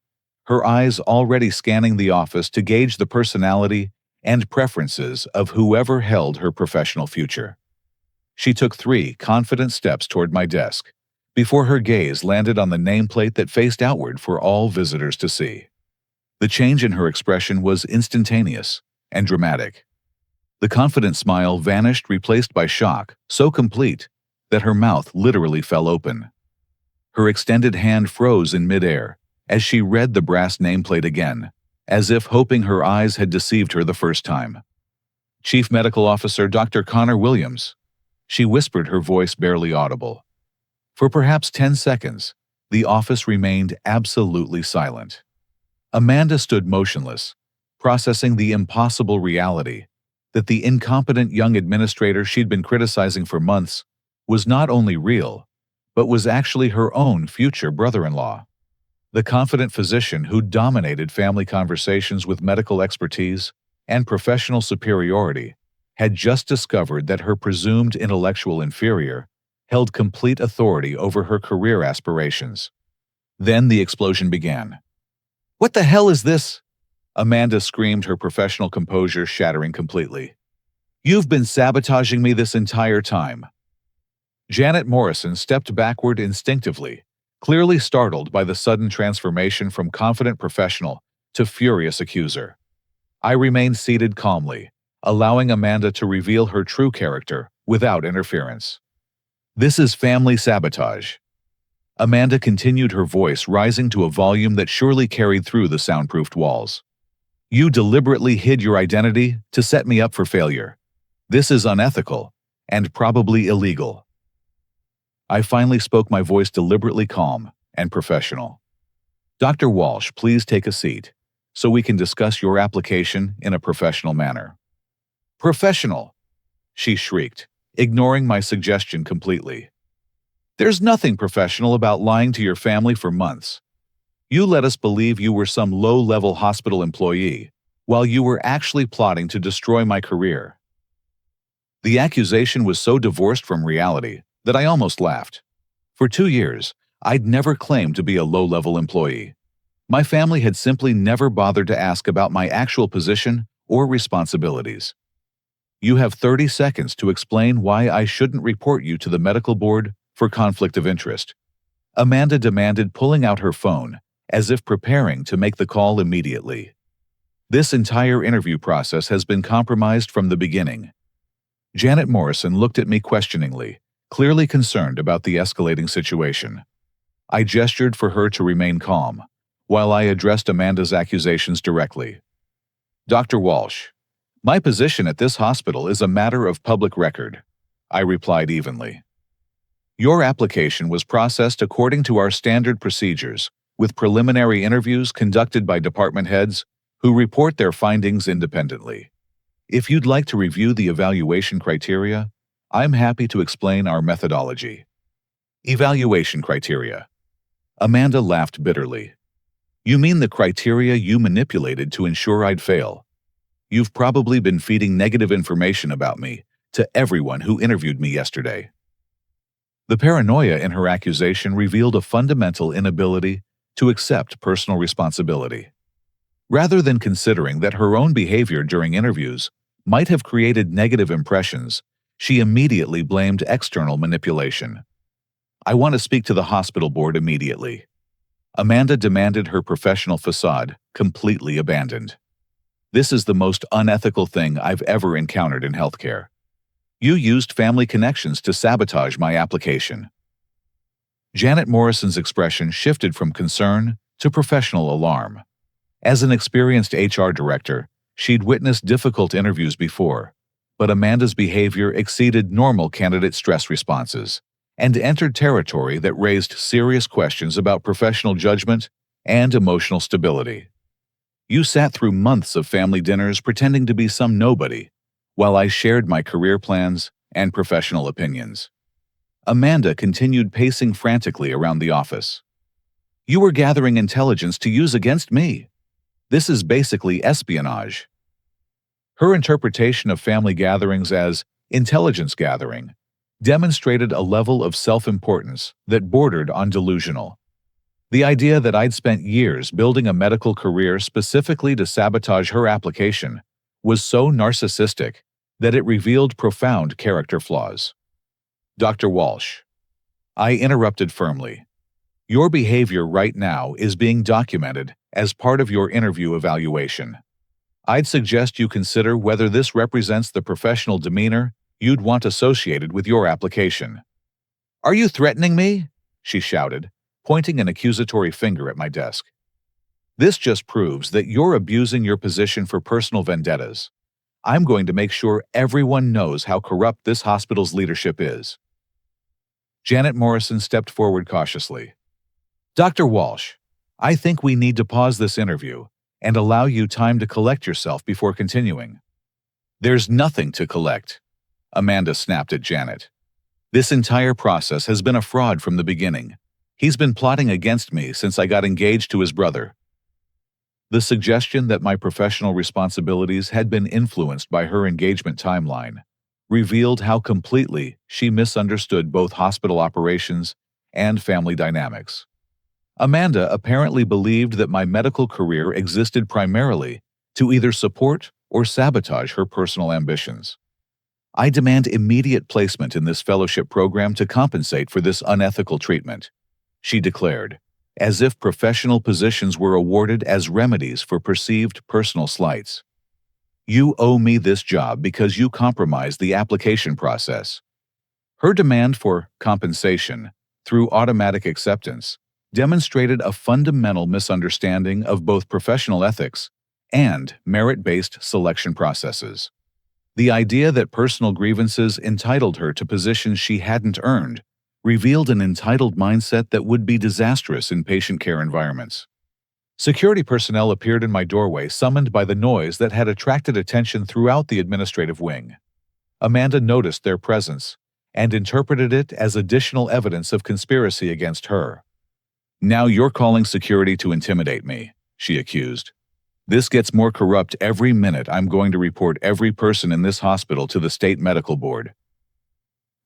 her eyes already scanning the office to gauge the personality and preferences of whoever held her professional future. She took 3 confident steps toward my desk, before her gaze landed on the nameplate that faced outward for all visitors to see. The change in her expression was instantaneous and dramatic. The confident smile vanished, replaced by shock, so complete that her mouth literally fell open. Her extended hand froze in midair as she read the brass nameplate again, as if hoping her eyes had deceived her the first time. "Chief Medical Officer Dr. Connor Williams," she whispered, her voice barely audible. For perhaps 10 seconds, the office remained absolutely silent. Amanda stood motionless, processing the impossible reality that the incompetent young administrator she'd been criticizing for months was not only real, but was actually her own future brother-in-law. The confident physician who dominated family conversations with medical expertise and professional superiority had just discovered that her presumed intellectual inferior held complete authority over her career aspirations. Then the explosion began. "What the hell is this?" Amanda screamed, her professional composure shattering completely. "You've been sabotaging me this entire time." Janet Morrison stepped backward instinctively, clearly startled by the sudden transformation from confident professional to furious accuser. I remained seated calmly, allowing Amanda to reveal her true character without interference. "This is family sabotage." Amanda continued, her voice rising to a volume that surely carried through the soundproofed walls. "You deliberately hid your identity to set me up for failure. This is unethical and probably illegal." I finally spoke, my voice deliberately calm and professional. "Dr. Walsh, please take a seat, so we can discuss your application in a professional manner." "Professional?" she shrieked, ignoring my suggestion completely. "There's nothing professional about lying to your family for months. You let us believe you were some low-level hospital employee, while you were actually plotting to destroy my career." The accusation was so divorced from reality that I almost laughed. For 2 years, I'd never claimed to be a low-level employee. My family had simply never bothered to ask about my actual position or responsibilities. "You have 30 seconds to explain why I shouldn't report you to the medical board for conflict of interest," Amanda demanded, pulling out her phone as if preparing to make the call immediately. "This entire interview process has been compromised from the beginning." Janet Morrison looked at me questioningly, clearly concerned about the escalating situation. I gestured for her to remain calm, while I addressed Amanda's accusations directly. "Dr. Walsh, my position at this hospital is a matter of public record," I replied evenly. "Your application was processed according to our standard procedures, with preliminary interviews conducted by department heads who report their findings independently. If you'd like to review the evaluation criteria, I'm happy to explain our methodology." "Evaluation criteria?" Amanda laughed bitterly. "You mean the criteria you manipulated to ensure I'd fail? You've probably been feeding negative information about me to everyone who interviewed me yesterday." The paranoia in her accusation revealed a fundamental inability to accept personal responsibility. Rather than considering that her own behavior during interviews might have created negative impressions, she immediately blamed external manipulation. "I want to speak to the hospital board immediately." Amanda demanded, her professional facade completely abandoned. "This is the most unethical thing I've ever encountered in healthcare. You used family connections to sabotage my application." Janet Morrison's expression shifted from concern to professional alarm. As an experienced HR director, she'd witnessed difficult interviews before, but Amanda's behavior exceeded normal candidate stress responses and entered territory that raised serious questions about professional judgment and emotional stability. "You sat through months of family dinners pretending to be some nobody, while I shared my career plans and professional opinions. Amanda continued pacing frantically around the office. "You were gathering intelligence to use against me. This is basically espionage." Her interpretation of family gatherings as intelligence gathering demonstrated a level of self-importance that bordered on delusional. The idea that I'd spent years building a medical career specifically to sabotage her application was so narcissistic that it revealed profound character flaws. "Dr. Walsh," I interrupted firmly, "your behavior right now is being documented as part of your interview evaluation. I'd suggest you consider whether this represents the professional demeanor you'd want associated with your application." "Are you threatening me?" she shouted, pointing an accusatory finger at my desk. "This just proves that you're abusing your position for personal vendettas. I'm going to make sure everyone knows how corrupt this hospital's leadership is." Janet Morrison stepped forward cautiously. "Dr. Walsh, I think we need to pause this interview and allow you time to collect yourself before continuing." "There's nothing to collect," Amanda snapped at Janet. "This entire process has been a fraud from the beginning. He's been plotting against me since I got engaged to his brother." The suggestion that my professional responsibilities had been influenced by her engagement timeline revealed how completely she misunderstood both hospital operations and family dynamics. Amanda apparently believed that my medical career existed primarily to either support or sabotage her personal ambitions. "I demand immediate placement in this fellowship program to compensate for this unethical treatment," she declared, as if professional positions were awarded as remedies for perceived personal slights. "You owe me this job because you compromised the application process." Her demand for compensation through automatic acceptance demonstrated a fundamental misunderstanding of both professional ethics and merit-based selection processes. The idea that personal grievances entitled her to positions she hadn't earned revealed an entitled mindset that would be disastrous in patient care environments. Security personnel appeared in my doorway, summoned by the noise that had attracted attention throughout the administrative wing. Amanda noticed their presence and interpreted it as additional evidence of conspiracy against her. "Now you're calling security to intimidate me," she accused. "This gets more corrupt every minute. I'm going to report every person in this hospital to the state medical board."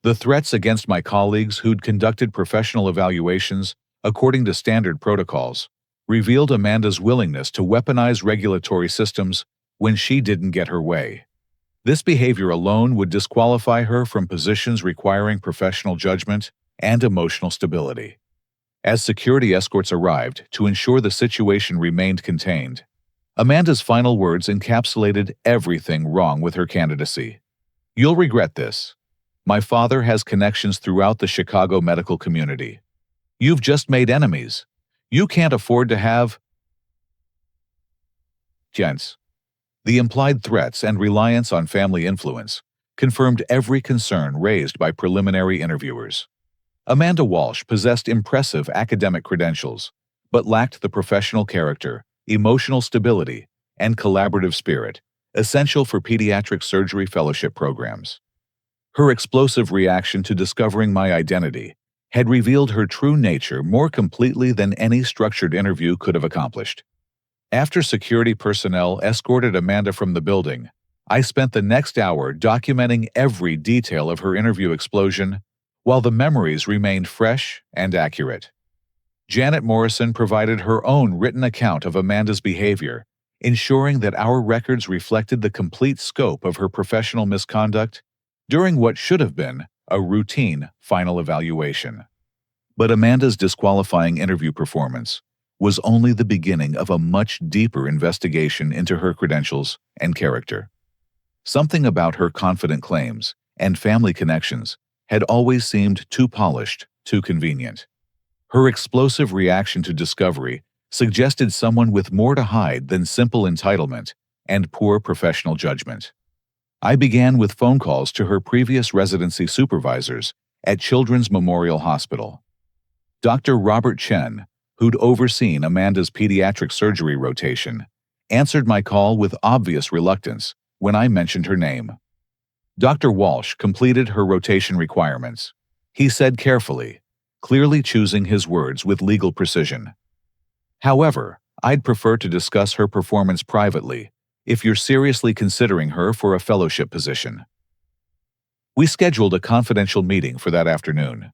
The threats against my colleagues who'd conducted professional evaluations according to standard protocols revealed Amanda's willingness to weaponize regulatory systems when she didn't get her way. This behavior alone would disqualify her from positions requiring professional judgment and emotional stability. As security escorts arrived to ensure the situation remained contained, Amanda's final words encapsulated everything wrong with her candidacy. "You'll regret this. My father has connections throughout the Chicago medical community. You've just made enemies. You can't afford to have..." Gents. The implied threats and reliance on family influence confirmed every concern raised by preliminary interviewers. Amanda Walsh possessed impressive academic credentials, but lacked the professional character, emotional stability, and collaborative spirit essential for pediatric surgery fellowship programs. Her explosive reaction to discovering my identity had revealed her true nature more completely than any structured interview could have accomplished. After security personnel escorted Amanda from the building, I spent the next hour documenting every detail of her interview explosion, while the memories remained fresh and accurate. Janet Morrison provided her own written account of Amanda's behavior, ensuring that our records reflected the complete scope of her professional misconduct during what should have been a routine final evaluation. But Amanda's disqualifying interview performance was only the beginning of a much deeper investigation into her credentials and character. Something about her confident claims and family connections had always seemed too polished, too convenient. Her explosive reaction to discovery suggested someone with more to hide than simple entitlement and poor professional judgment. I began with phone calls to her previous residency supervisors at Children's Memorial Hospital. Dr. Robert Chen, who'd overseen Amanda's pediatric surgery rotation, answered my call with obvious reluctance when I mentioned her name. Dr. Walsh completed her rotation requirements. He said carefully, clearly choosing his words with legal precision. However, I'd prefer to discuss her performance privately if you're seriously considering her for a fellowship position. We scheduled a confidential meeting for that afternoon.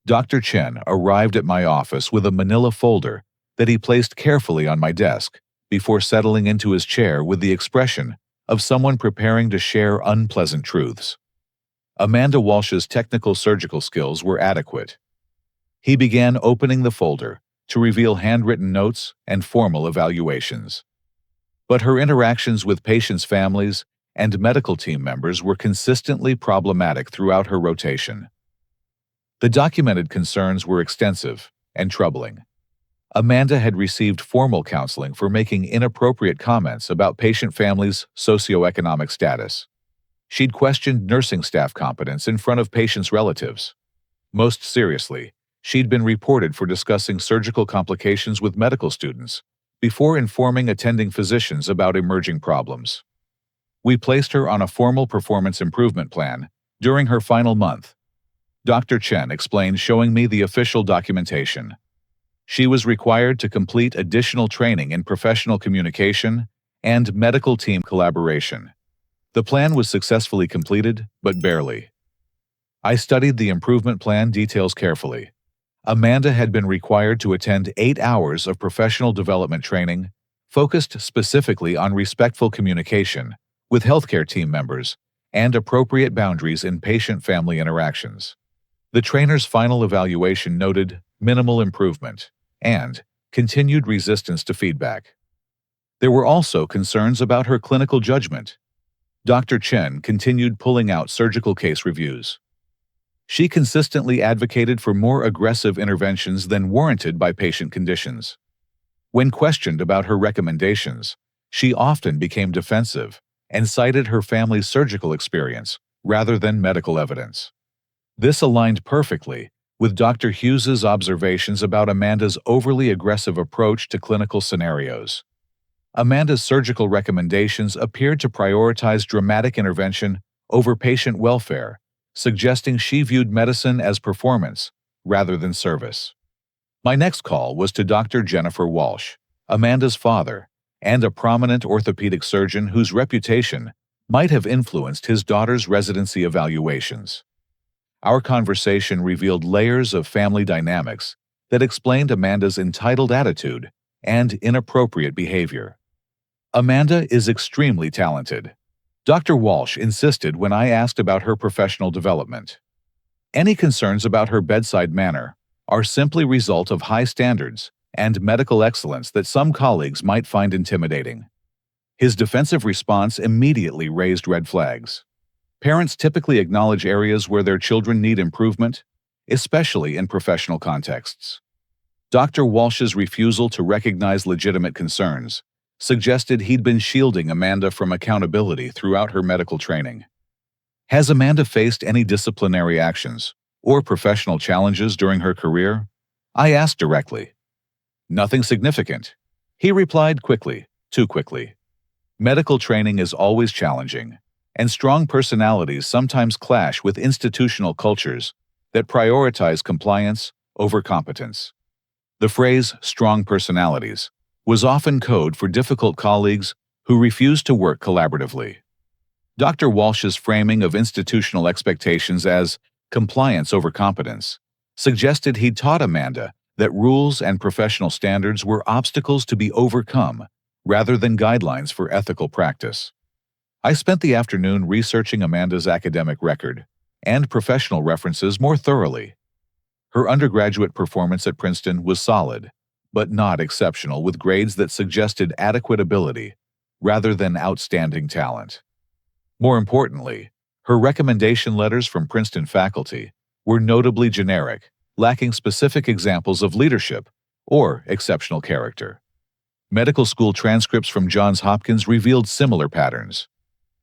Dr. Chen arrived at my office with a manila folder that he placed carefully on my desk before settling into his chair with the expression of someone preparing to share unpleasant truths. Amanda Walsh's technical surgical skills were adequate. He began opening the folder to reveal handwritten notes and formal evaluations. But her interactions with patients' families and medical team members were consistently problematic throughout her rotation. The documented concerns were extensive and troubling. Amanda had received formal counseling for making inappropriate comments about patient families' socioeconomic status. She'd questioned nursing staff competence in front of patients' relatives. Most seriously, she'd been reported for discussing surgical complications with medical students before informing attending physicians about emerging problems. We placed her on a formal performance improvement plan during her final month. Dr. Chen explained, showing me the official documentation. She was required to complete additional training in professional communication and medical team collaboration. The plan was successfully completed, but barely. I studied the improvement plan details carefully. Amanda had been required to attend 8 hours of professional development training, focused specifically on respectful communication with healthcare team members and appropriate boundaries in patient-family interactions. The trainer's final evaluation noted minimal improvement and continued resistance to feedback. There were also concerns about her clinical judgment. Dr. Chen continued pulling out surgical case reviews. She consistently advocated for more aggressive interventions than warranted by patient conditions. When questioned about her recommendations, she often became defensive and cited her family's surgical experience rather than medical evidence. This aligned perfectly with Dr. Hughes's observations about Amanda's overly aggressive approach to clinical scenarios. Amanda's surgical recommendations appeared to prioritize dramatic intervention over patient welfare, suggesting she viewed medicine as performance rather than service. My next call was to Dr. Jennifer Walsh, Amanda's father, and a prominent orthopedic surgeon whose reputation might have influenced his daughter's residency evaluations. Our conversation revealed layers of family dynamics that explained Amanda's entitled attitude and inappropriate behavior. Amanda is extremely talented. Dr. Walsh insisted when I asked about her professional development. Any concerns about her bedside manner are simply a result of high standards and medical excellence that some colleagues might find intimidating. His defensive response immediately raised red flags. Parents typically acknowledge areas where their children need improvement, especially in professional contexts. Dr. Walsh's refusal to recognize legitimate concerns suggested he'd been shielding Amanda from accountability throughout her medical training. Has Amanda faced any disciplinary actions or professional challenges during her career? I asked directly. Nothing significant. He replied quickly, too quickly. Medical training is always challenging, and strong personalities sometimes clash with institutional cultures that prioritize compliance over competence. The phrase "strong personalities" was often code for difficult colleagues who refused to work collaboratively. Dr. Walsh's framing of institutional expectations as compliance over competence suggested he'd taught Amanda that rules and professional standards were obstacles to be overcome rather than guidelines for ethical practice. I spent the afternoon researching Amanda's academic record and professional references more thoroughly. Her undergraduate performance at Princeton was solid, but not exceptional, with grades that suggested adequate ability rather than outstanding talent. More importantly, her recommendation letters from Princeton faculty were notably generic, lacking specific examples of leadership or exceptional character. Medical school transcripts from Johns Hopkins revealed similar patterns.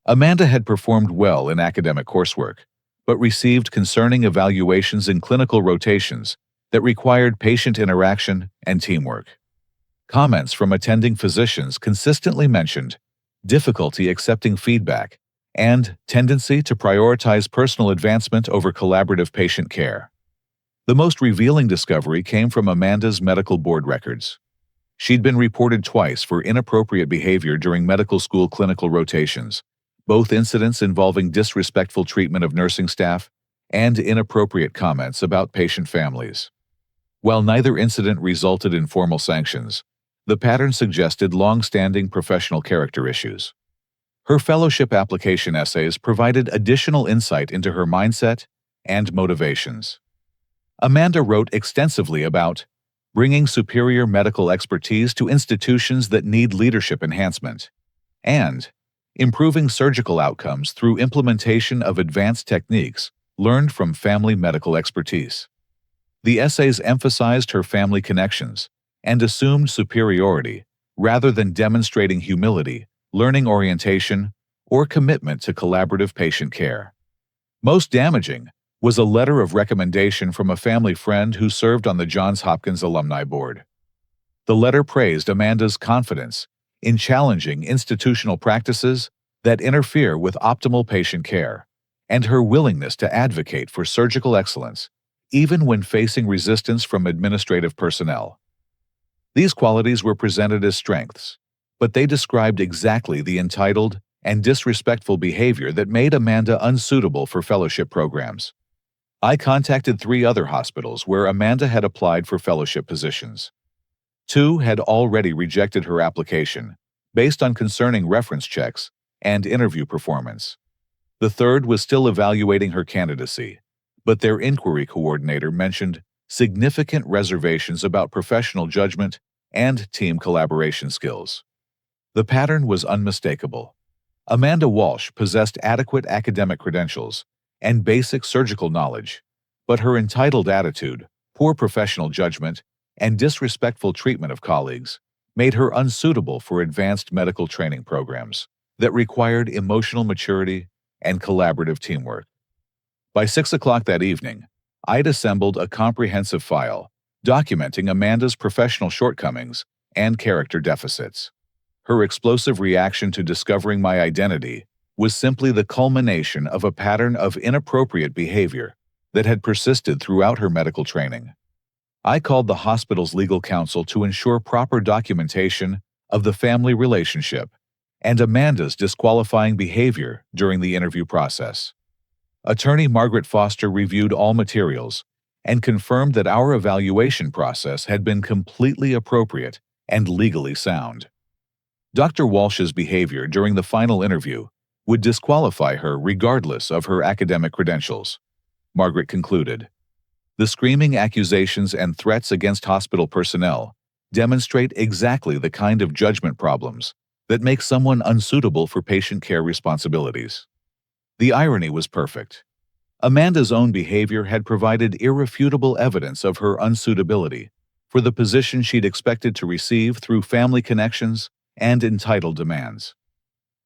Amanda had performed well in academic coursework, but received concerning evaluations in clinical rotations that required patient interaction and teamwork. Comments from attending physicians consistently mentioned difficulty accepting feedback and tendency to prioritize personal advancement over collaborative patient care. The most revealing discovery came from Amanda's medical board records. She'd been reported twice for inappropriate behavior during medical school clinical rotations, both incidents involving disrespectful treatment of nursing staff and inappropriate comments about patient families. While neither incident resulted in formal sanctions, the pattern suggested long-standing professional character issues. Her fellowship application essays provided additional insight into her mindset and motivations. Amanda wrote extensively about bringing superior medical expertise to institutions that need leadership enhancement, and improving surgical outcomes through implementation of advanced techniques learned from family medical expertise. The essays emphasized her family connections and assumed superiority rather than demonstrating humility, learning orientation, or commitment to collaborative patient care. Most damaging was a letter of recommendation from a family friend who served on the Johns Hopkins Alumni Board. The letter praised Amanda's confidence in challenging institutional practices that interfere with optimal patient care, and her willingness to advocate for surgical excellence, even when facing resistance from administrative personnel. These qualities were presented as strengths, but they described exactly the entitled and disrespectful behavior that made Amanda unsuitable for fellowship programs. I contacted 3 other hospitals where Amanda had applied for fellowship positions. 2 had already rejected her application, based on concerning reference checks and interview performance. The 3rd was still evaluating her candidacy, but their inquiry coordinator mentioned significant reservations about professional judgment and team collaboration skills. The pattern was unmistakable. Amanda Walsh possessed adequate academic credentials and basic surgical knowledge, but her entitled attitude, poor professional judgment, and disrespectful treatment of colleagues made her unsuitable for advanced medical training programs that required emotional maturity and collaborative teamwork. By 6 o'clock that evening, I'd assembled a comprehensive file documenting Amanda's professional shortcomings and character deficits. Her explosive reaction to discovering my identity was simply the culmination of a pattern of inappropriate behavior that had persisted throughout her medical training. I called the hospital's legal counsel to ensure proper documentation of the family relationship and Amanda's disqualifying behavior during the interview process. Attorney Margaret Foster reviewed all materials and confirmed that our evaluation process had been completely appropriate and legally sound. Dr. Walsh's behavior during the final interview would disqualify her regardless of her academic credentials, Margaret concluded. The screaming accusations and threats against hospital personnel demonstrate exactly the kind of judgment problems that make someone unsuitable for patient care responsibilities. The irony was perfect. Amanda's own behavior had provided irrefutable evidence of her unsuitability for the position she'd expected to receive through family connections and entitled demands.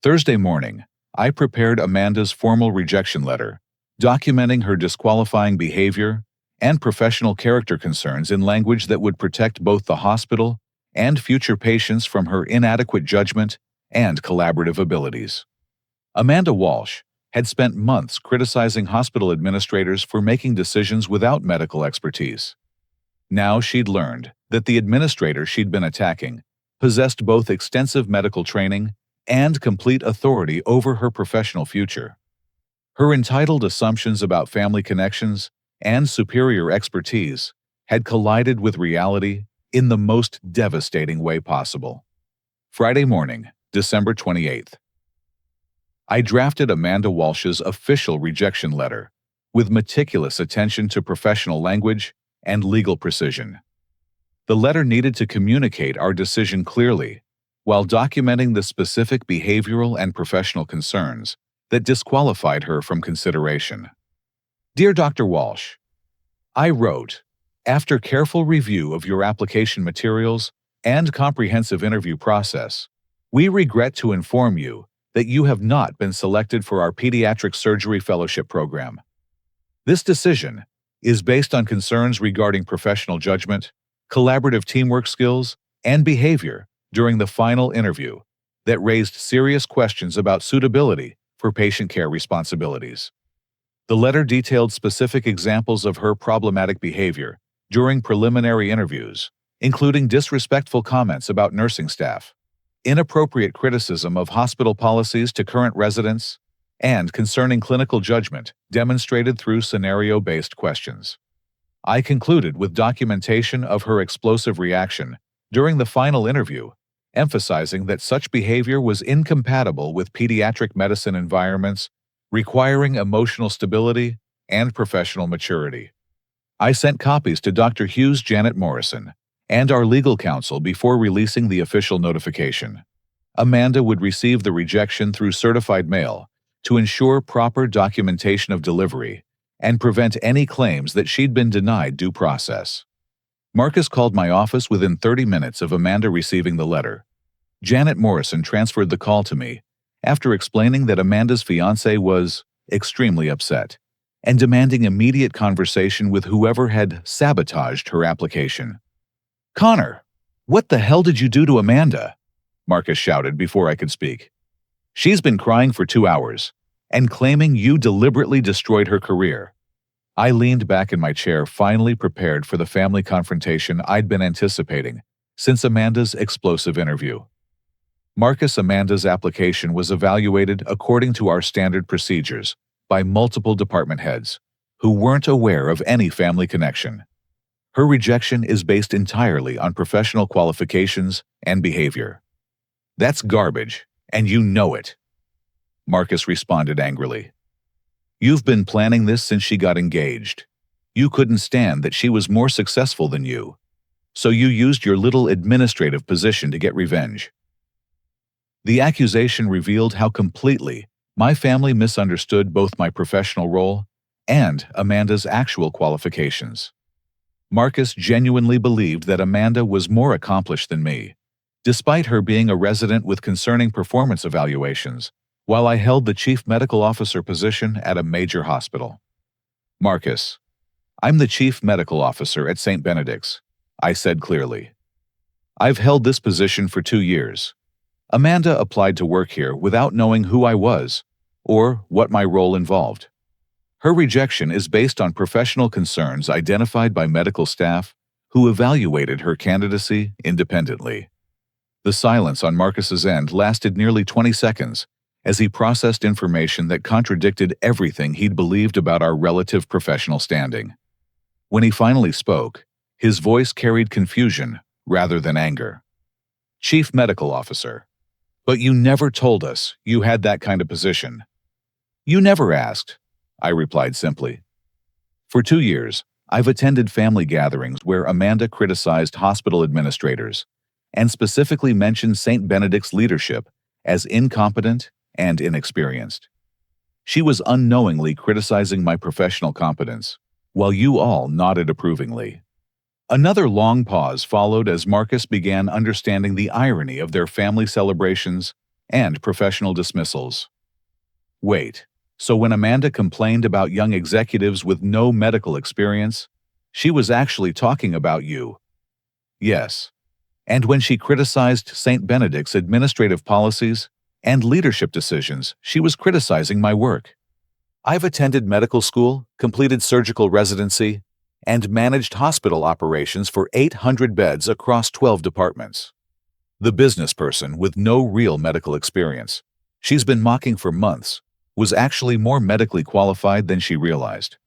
Thursday morning, I prepared Amanda's formal rejection letter, documenting her disqualifying behavior and professional character concerns in language that would protect both the hospital and future patients from her inadequate judgment and collaborative abilities. Amanda Walsh had spent months criticizing hospital administrators for making decisions without medical expertise. Now she'd learned that the administrator she'd been attacking possessed both extensive medical training and complete authority over her professional future. Her entitled assumptions about family connections and superior expertise had collided with reality in the most devastating way possible. Friday morning, December 28th. I drafted Amanda Walsh's official rejection letter with meticulous attention to professional language and legal precision. The letter needed to communicate our decision clearly while documenting the specific behavioral and professional concerns that disqualified her from consideration. Dear Dr. Walsh, I wrote, after careful review of your application materials and comprehensive interview process, we regret to inform you that you have not been selected for our pediatric surgery fellowship program. This decision is based on concerns regarding professional judgment, collaborative teamwork skills, and behavior during the final interview that raised serious questions about suitability for patient care responsibilities. The letter detailed specific examples of her problematic behavior during preliminary interviews, including disrespectful comments about nursing staff, inappropriate criticism of hospital policies to current residents, and concerning clinical judgment demonstrated through scenario-based questions. I concluded with documentation of her explosive reaction during the final interview, emphasizing that such behavior was incompatible with pediatric medicine environments requiring emotional stability and professional maturity. I sent copies to Dr. Hughes Janet Morrison and our legal counsel before releasing the official notification. Amanda would receive the rejection through certified mail to ensure proper documentation of delivery and prevent any claims that she'd been denied due process. Marcus called my office within 30 minutes of Amanda receiving the letter. Janet Morrison transferred the call to me after explaining that Amanda's fiancé was extremely upset and demanding immediate conversation with whoever had sabotaged her application. "Connor, what the hell did you do to Amanda?" Marcus shouted before I could speak. "She's been crying for 2 hours and claiming you deliberately destroyed her career." I leaned back in my chair, finally prepared for the family confrontation I'd been anticipating since Amanda's explosive interview. Marcus, Amanda's application was evaluated according to our standard procedures by multiple department heads who weren't aware of any family connection. Her rejection is based entirely on professional qualifications and behavior. "That's garbage, and you know it," Marcus responded angrily. "You've been planning this since she got engaged. You couldn't stand that she was more successful than you, so you used your little administrative position to get revenge." The accusation revealed how completely my family misunderstood both my professional role and Amanda's actual qualifications. Marcus genuinely believed that Amanda was more accomplished than me, despite her being a resident with concerning performance evaluations, while I held the chief medical officer position at a major hospital. "Marcus, I'm the chief medical officer at St. Benedict's," I said clearly. "I've held this position for 2 years. Amanda applied to work here without knowing who I was or what my role involved. Her rejection is based on professional concerns identified by medical staff who evaluated her candidacy independently." The silence on Marcus's end lasted nearly 20 seconds as he processed information that contradicted everything he'd believed about our relative professional standing. When he finally spoke, his voice carried confusion rather than anger. "Chief Medical Officer, but you never told us you had that kind of position." "You never asked," I replied simply. "For 2 years, I've attended family gatherings where Amanda criticized hospital administrators and specifically mentioned St. Benedict's leadership as incompetent and inexperienced. She was unknowingly criticizing my professional competence, while you all nodded approvingly." Another long pause followed as Marcus began understanding the irony of their family celebrations and professional dismissals. "Wait, so when Amanda complained about young executives with no medical experience, she was actually talking about you?" "Yes. And when she criticized St. Benedict's administrative policies and leadership decisions, she was criticizing my work. I've attended medical school, completed surgical residency, and managed hospital operations for 800 beds across 12 departments. The business person with no real medical experience she's been mocking for months was actually more medically qualified than she realized."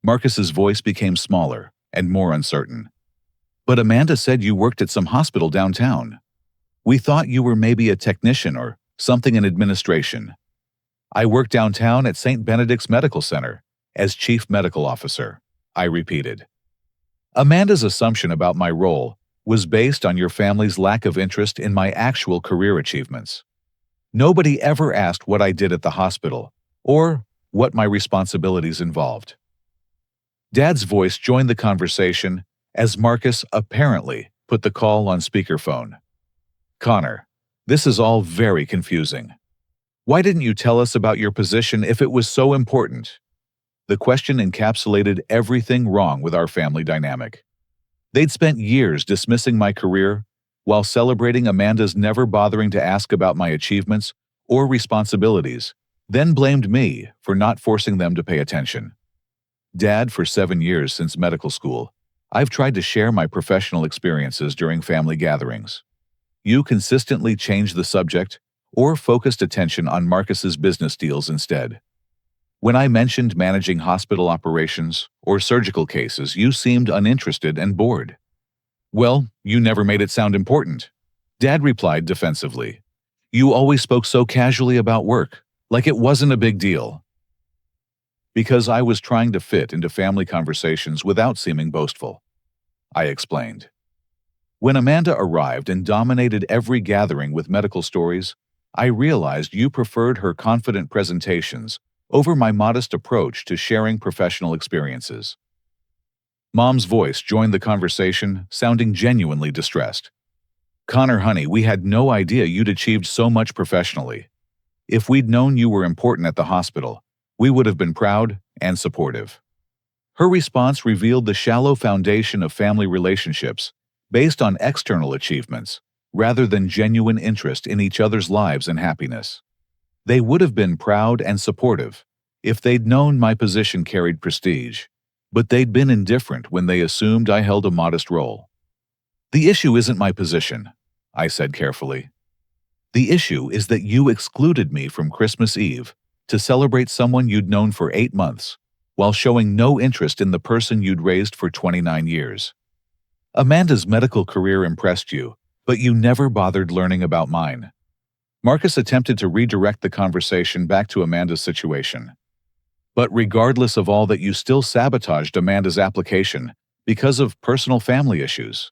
Marcus's voice became smaller and more uncertain. "But Amanda said you worked at some hospital downtown. We thought you were maybe a technician or something in administration." "I work downtown at St. Benedict's Medical Center as Chief Medical Officer," I repeated. "Amanda's assumption about my role was based on your family's lack of interest in my actual career achievements. Nobody ever asked what I did at the hospital or what my responsibilities involved." Dad's voice joined the conversation as Marcus apparently put the call on speakerphone. "Connor, this is all very confusing. Why didn't you tell us about your position if it was so important?" The question encapsulated everything wrong with our family dynamic. They'd spent years dismissing my career while celebrating Amanda's never bothering to ask about my achievements or responsibilities then blamed me for not forcing them to pay attention. Dad, for 7 years since medical school, I've tried to share my professional experiences during family gatherings. You consistently changed the subject or focused attention on Marcus's business deals instead. When I mentioned managing hospital operations or surgical cases, you seemed uninterested and bored. Well, you never made it sound important. Dad replied defensively. You always spoke so casually about work, like it wasn't a big deal. Because I was trying to fit into family conversations without seeming boastful, I explained. When Amanda arrived and dominated every gathering with medical stories, I realized you preferred her confident presentations over my modest approach to sharing professional experiences. Mom's voice joined the conversation, sounding genuinely distressed. Connor, honey, we had no idea you'd achieved so much professionally. If we'd known you were important at the hospital, we would have been proud and supportive. Her response revealed the shallow foundation of family relationships based on external achievements rather than genuine interest in each other's lives and happiness. They would have been proud and supportive if they'd known my position carried prestige, but they'd been indifferent when they assumed I held a modest role. The issue isn't my position, I said carefully. The issue is that you excluded me from Christmas Eve to celebrate someone you'd known for 8 months, while showing no interest in the person you'd raised for 29 years. Amanda's medical career impressed you, but you never bothered learning about mine. Marcus attempted to redirect the conversation back to Amanda's situation. But regardless of all that, you still sabotaged Amanda's application because of personal family issues.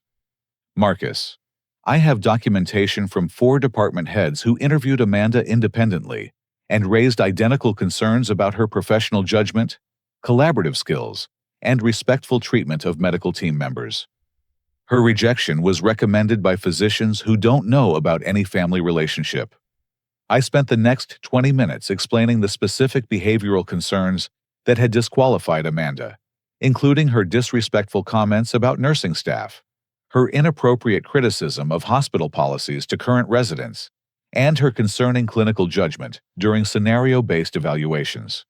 Marcus, I have documentation from 4 department heads who interviewed Amanda independently and raised identical concerns about her professional judgment, collaborative skills, and respectful treatment of medical team members. Her rejection was recommended by physicians who don't know about any family relationship. I spent the next 20 minutes explaining the specific behavioral concerns that had disqualified Amanda, including her disrespectful comments about nursing staff, her inappropriate criticism of hospital policies to current residents, and her concerning clinical judgment during scenario-based evaluations.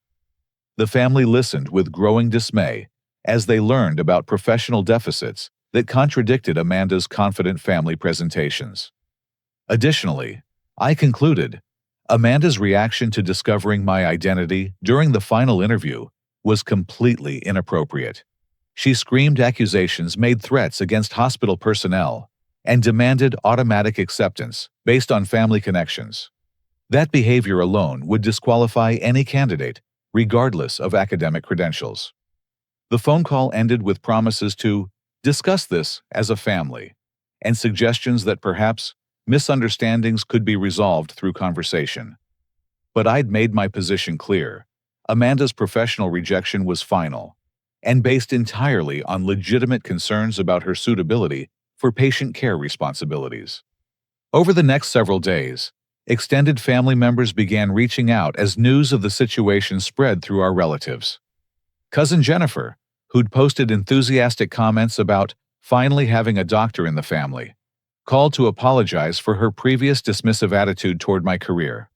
The family listened with growing dismay as they learned about professional deficits that contradicted Amanda's confident family presentations. Additionally, I concluded, Amanda's reaction to discovering my identity during the final interview was completely inappropriate. She screamed accusations, made threats against hospital personnel, and demanded automatic acceptance based on family connections. That behavior alone would disqualify any candidate, regardless of academic credentials. The phone call ended with promises to discuss this as a family and suggestions that perhaps misunderstandings could be resolved through conversation. But I'd made my position clear. Amanda's professional rejection was final and based entirely on legitimate concerns about her suitability for patient care responsibilities. Over the next several days, extended family members began reaching out as news of the situation spread through our relatives. Cousin Jennifer, who'd posted enthusiastic comments about finally having a doctor in the family, called to apologize for her previous dismissive attitude toward my career.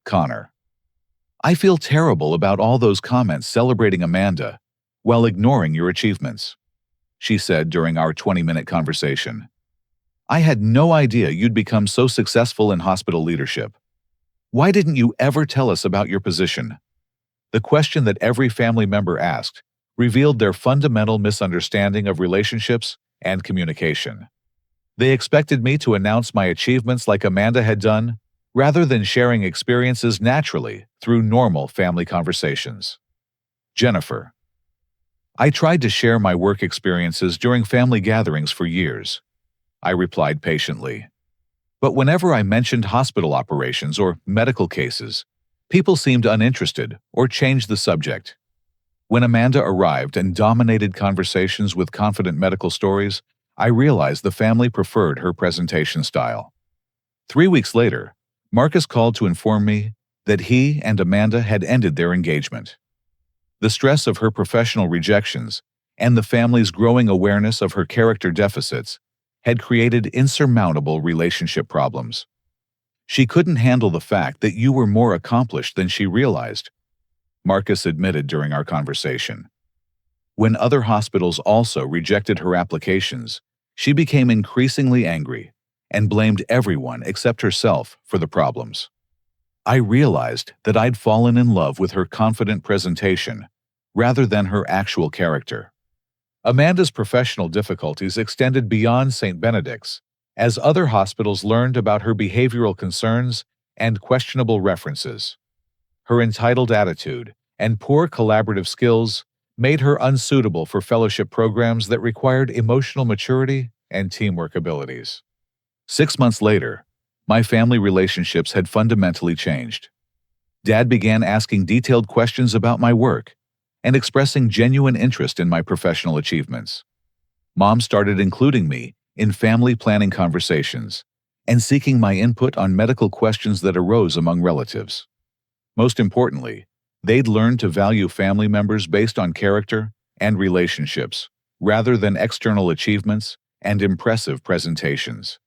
Connor, I feel terrible about all those comments celebrating Amanda while ignoring your achievements, she said during our 20-minute conversation. I had no idea you'd become so successful in hospital leadership. Why didn't you ever tell us about your position? The question that every family member asked revealed their fundamental misunderstanding of relationships and communication. They expected me to announce my achievements like Amanda had done, rather than sharing experiences naturally through normal family conversations. Jennifer, I tried to share my work experiences during family gatherings for years, I replied patiently. But whenever I mentioned hospital operations or medical cases, people seemed uninterested or changed the subject. When Amanda arrived and dominated conversations with confident medical stories, I realized the family preferred her presentation style. 3 weeks later, Marcus called to inform me that he and Amanda had ended their engagement. The stress of her professional rejections and the family's growing awareness of her character deficits had created insurmountable relationship problems. She couldn't handle the fact that you were more accomplished than she realized, Marcus admitted during our conversation. When other hospitals also rejected her applications, she became increasingly angry and blamed everyone except herself for the problems. I realized that I'd fallen in love with her confident presentation rather than her actual character. Amanda's professional difficulties extended beyond St. Benedict's, as other hospitals learned about her behavioral concerns and questionable references. Her entitled attitude and poor collaborative skills made her unsuitable for fellowship programs that required emotional maturity and teamwork abilities. 6 months later, my family relationships had fundamentally changed. Dad began asking detailed questions about my work and expressing genuine interest in my professional achievements. Mom started including me in family planning conversations and seeking my input on medical questions that arose among relatives. Most importantly, they'd learned to value family members based on character and relationships, rather than external achievements and impressive presentations.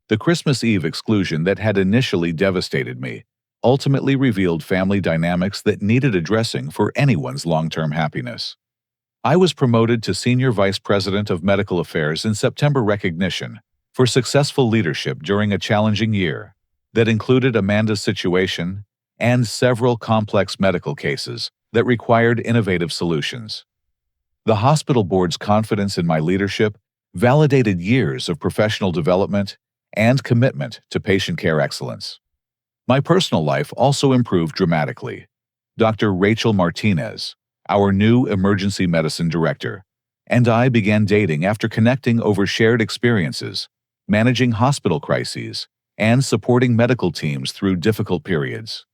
The Christmas Eve exclusion that had initially devastated me ultimately revealed family dynamics that needed addressing for anyone's long-term happiness. I was promoted to Senior Vice President of Medical Affairs in September recognition for successful leadership during a challenging year that included Amanda's situation and several complex medical cases that required innovative solutions. The hospital board's confidence in my leadership validated years of professional development and commitment to patient care excellence. My personal life also improved dramatically. Dr. Rachel Martinez, our new emergency medicine director, and I began dating after connecting over shared experiences, managing hospital crises, and supporting medical teams through difficult periods.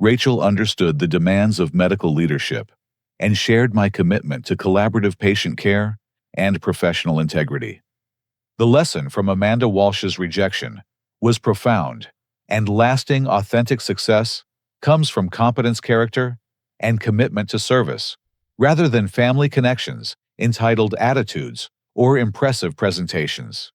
Rachel understood the demands of medical leadership and shared my commitment to collaborative patient care and professional integrity. The lesson from Amanda Walsh's rejection was profound, and lasting authentic success comes from competence, character, and commitment to service, rather than family connections, entitled attitudes, or impressive presentations.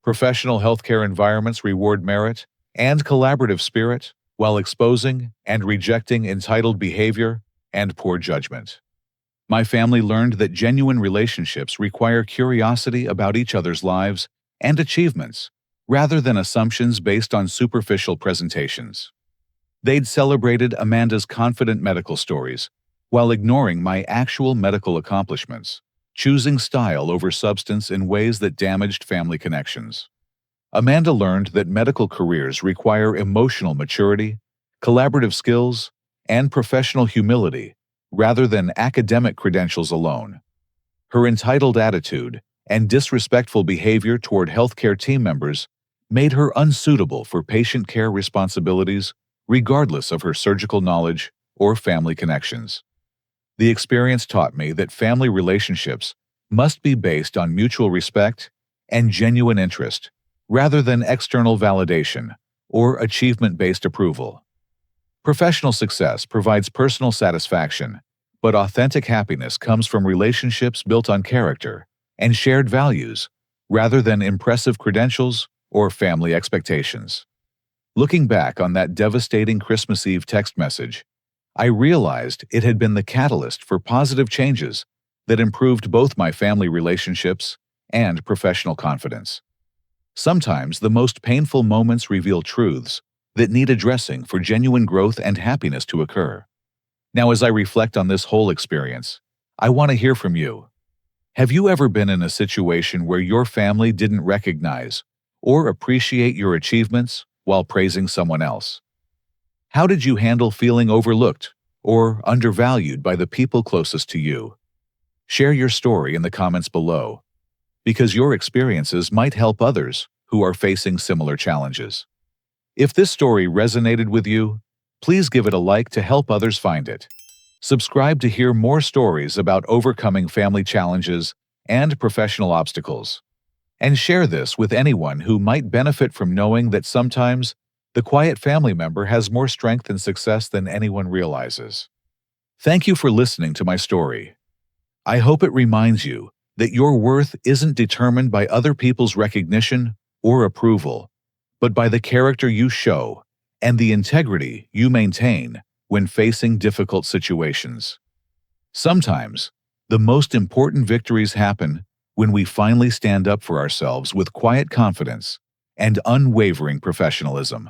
Professional healthcare environments reward merit and collaborative spirit while exposing and rejecting entitled behavior and poor judgment. My family learned that genuine relationships require curiosity about each other's lives and achievements, rather than assumptions based on superficial presentations. They'd celebrated Amanda's confident medical stories while ignoring my actual medical accomplishments, choosing style over substance in ways that damaged family connections. Amanda learned that medical careers require emotional maturity, collaborative skills, and professional humility rather than academic credentials alone. Her entitled attitude and disrespectful behavior toward healthcare team members made her unsuitable for patient care responsibilities regardless of her surgical knowledge or family connections. The experience taught me that family relationships must be based on mutual respect and genuine interest, rather than external validation or achievement-based approval. Professional success provides personal satisfaction, but authentic happiness comes from relationships built on character and shared values, rather than impressive credentials or family expectations. Looking back on that devastating Christmas Eve text message, I realized it had been the catalyst for positive changes that improved both my family relationships and professional confidence. Sometimes the most painful moments reveal truths that need addressing for genuine growth and happiness to occur. Now, as I reflect on this whole experience, I want to hear from you. Have you ever been in a situation where your family didn't recognize or appreciate your achievements while praising someone else? How did you handle feeling overlooked or undervalued by the people closest to you? Share your story in the comments below, because your experiences might help others who are facing similar challenges. If this story resonated with you, please give it a like to help others find it. Subscribe to hear more stories about overcoming family challenges and professional obstacles. And share this with anyone who might benefit from knowing that sometimes the quiet family member has more strength and success than anyone realizes. Thank you for listening to my story. I hope it reminds you that your worth isn't determined by other people's recognition or approval, but by the character you show and the integrity you maintain when facing difficult situations. Sometimes, the most important victories happen when we finally stand up for ourselves with quiet confidence and unwavering professionalism.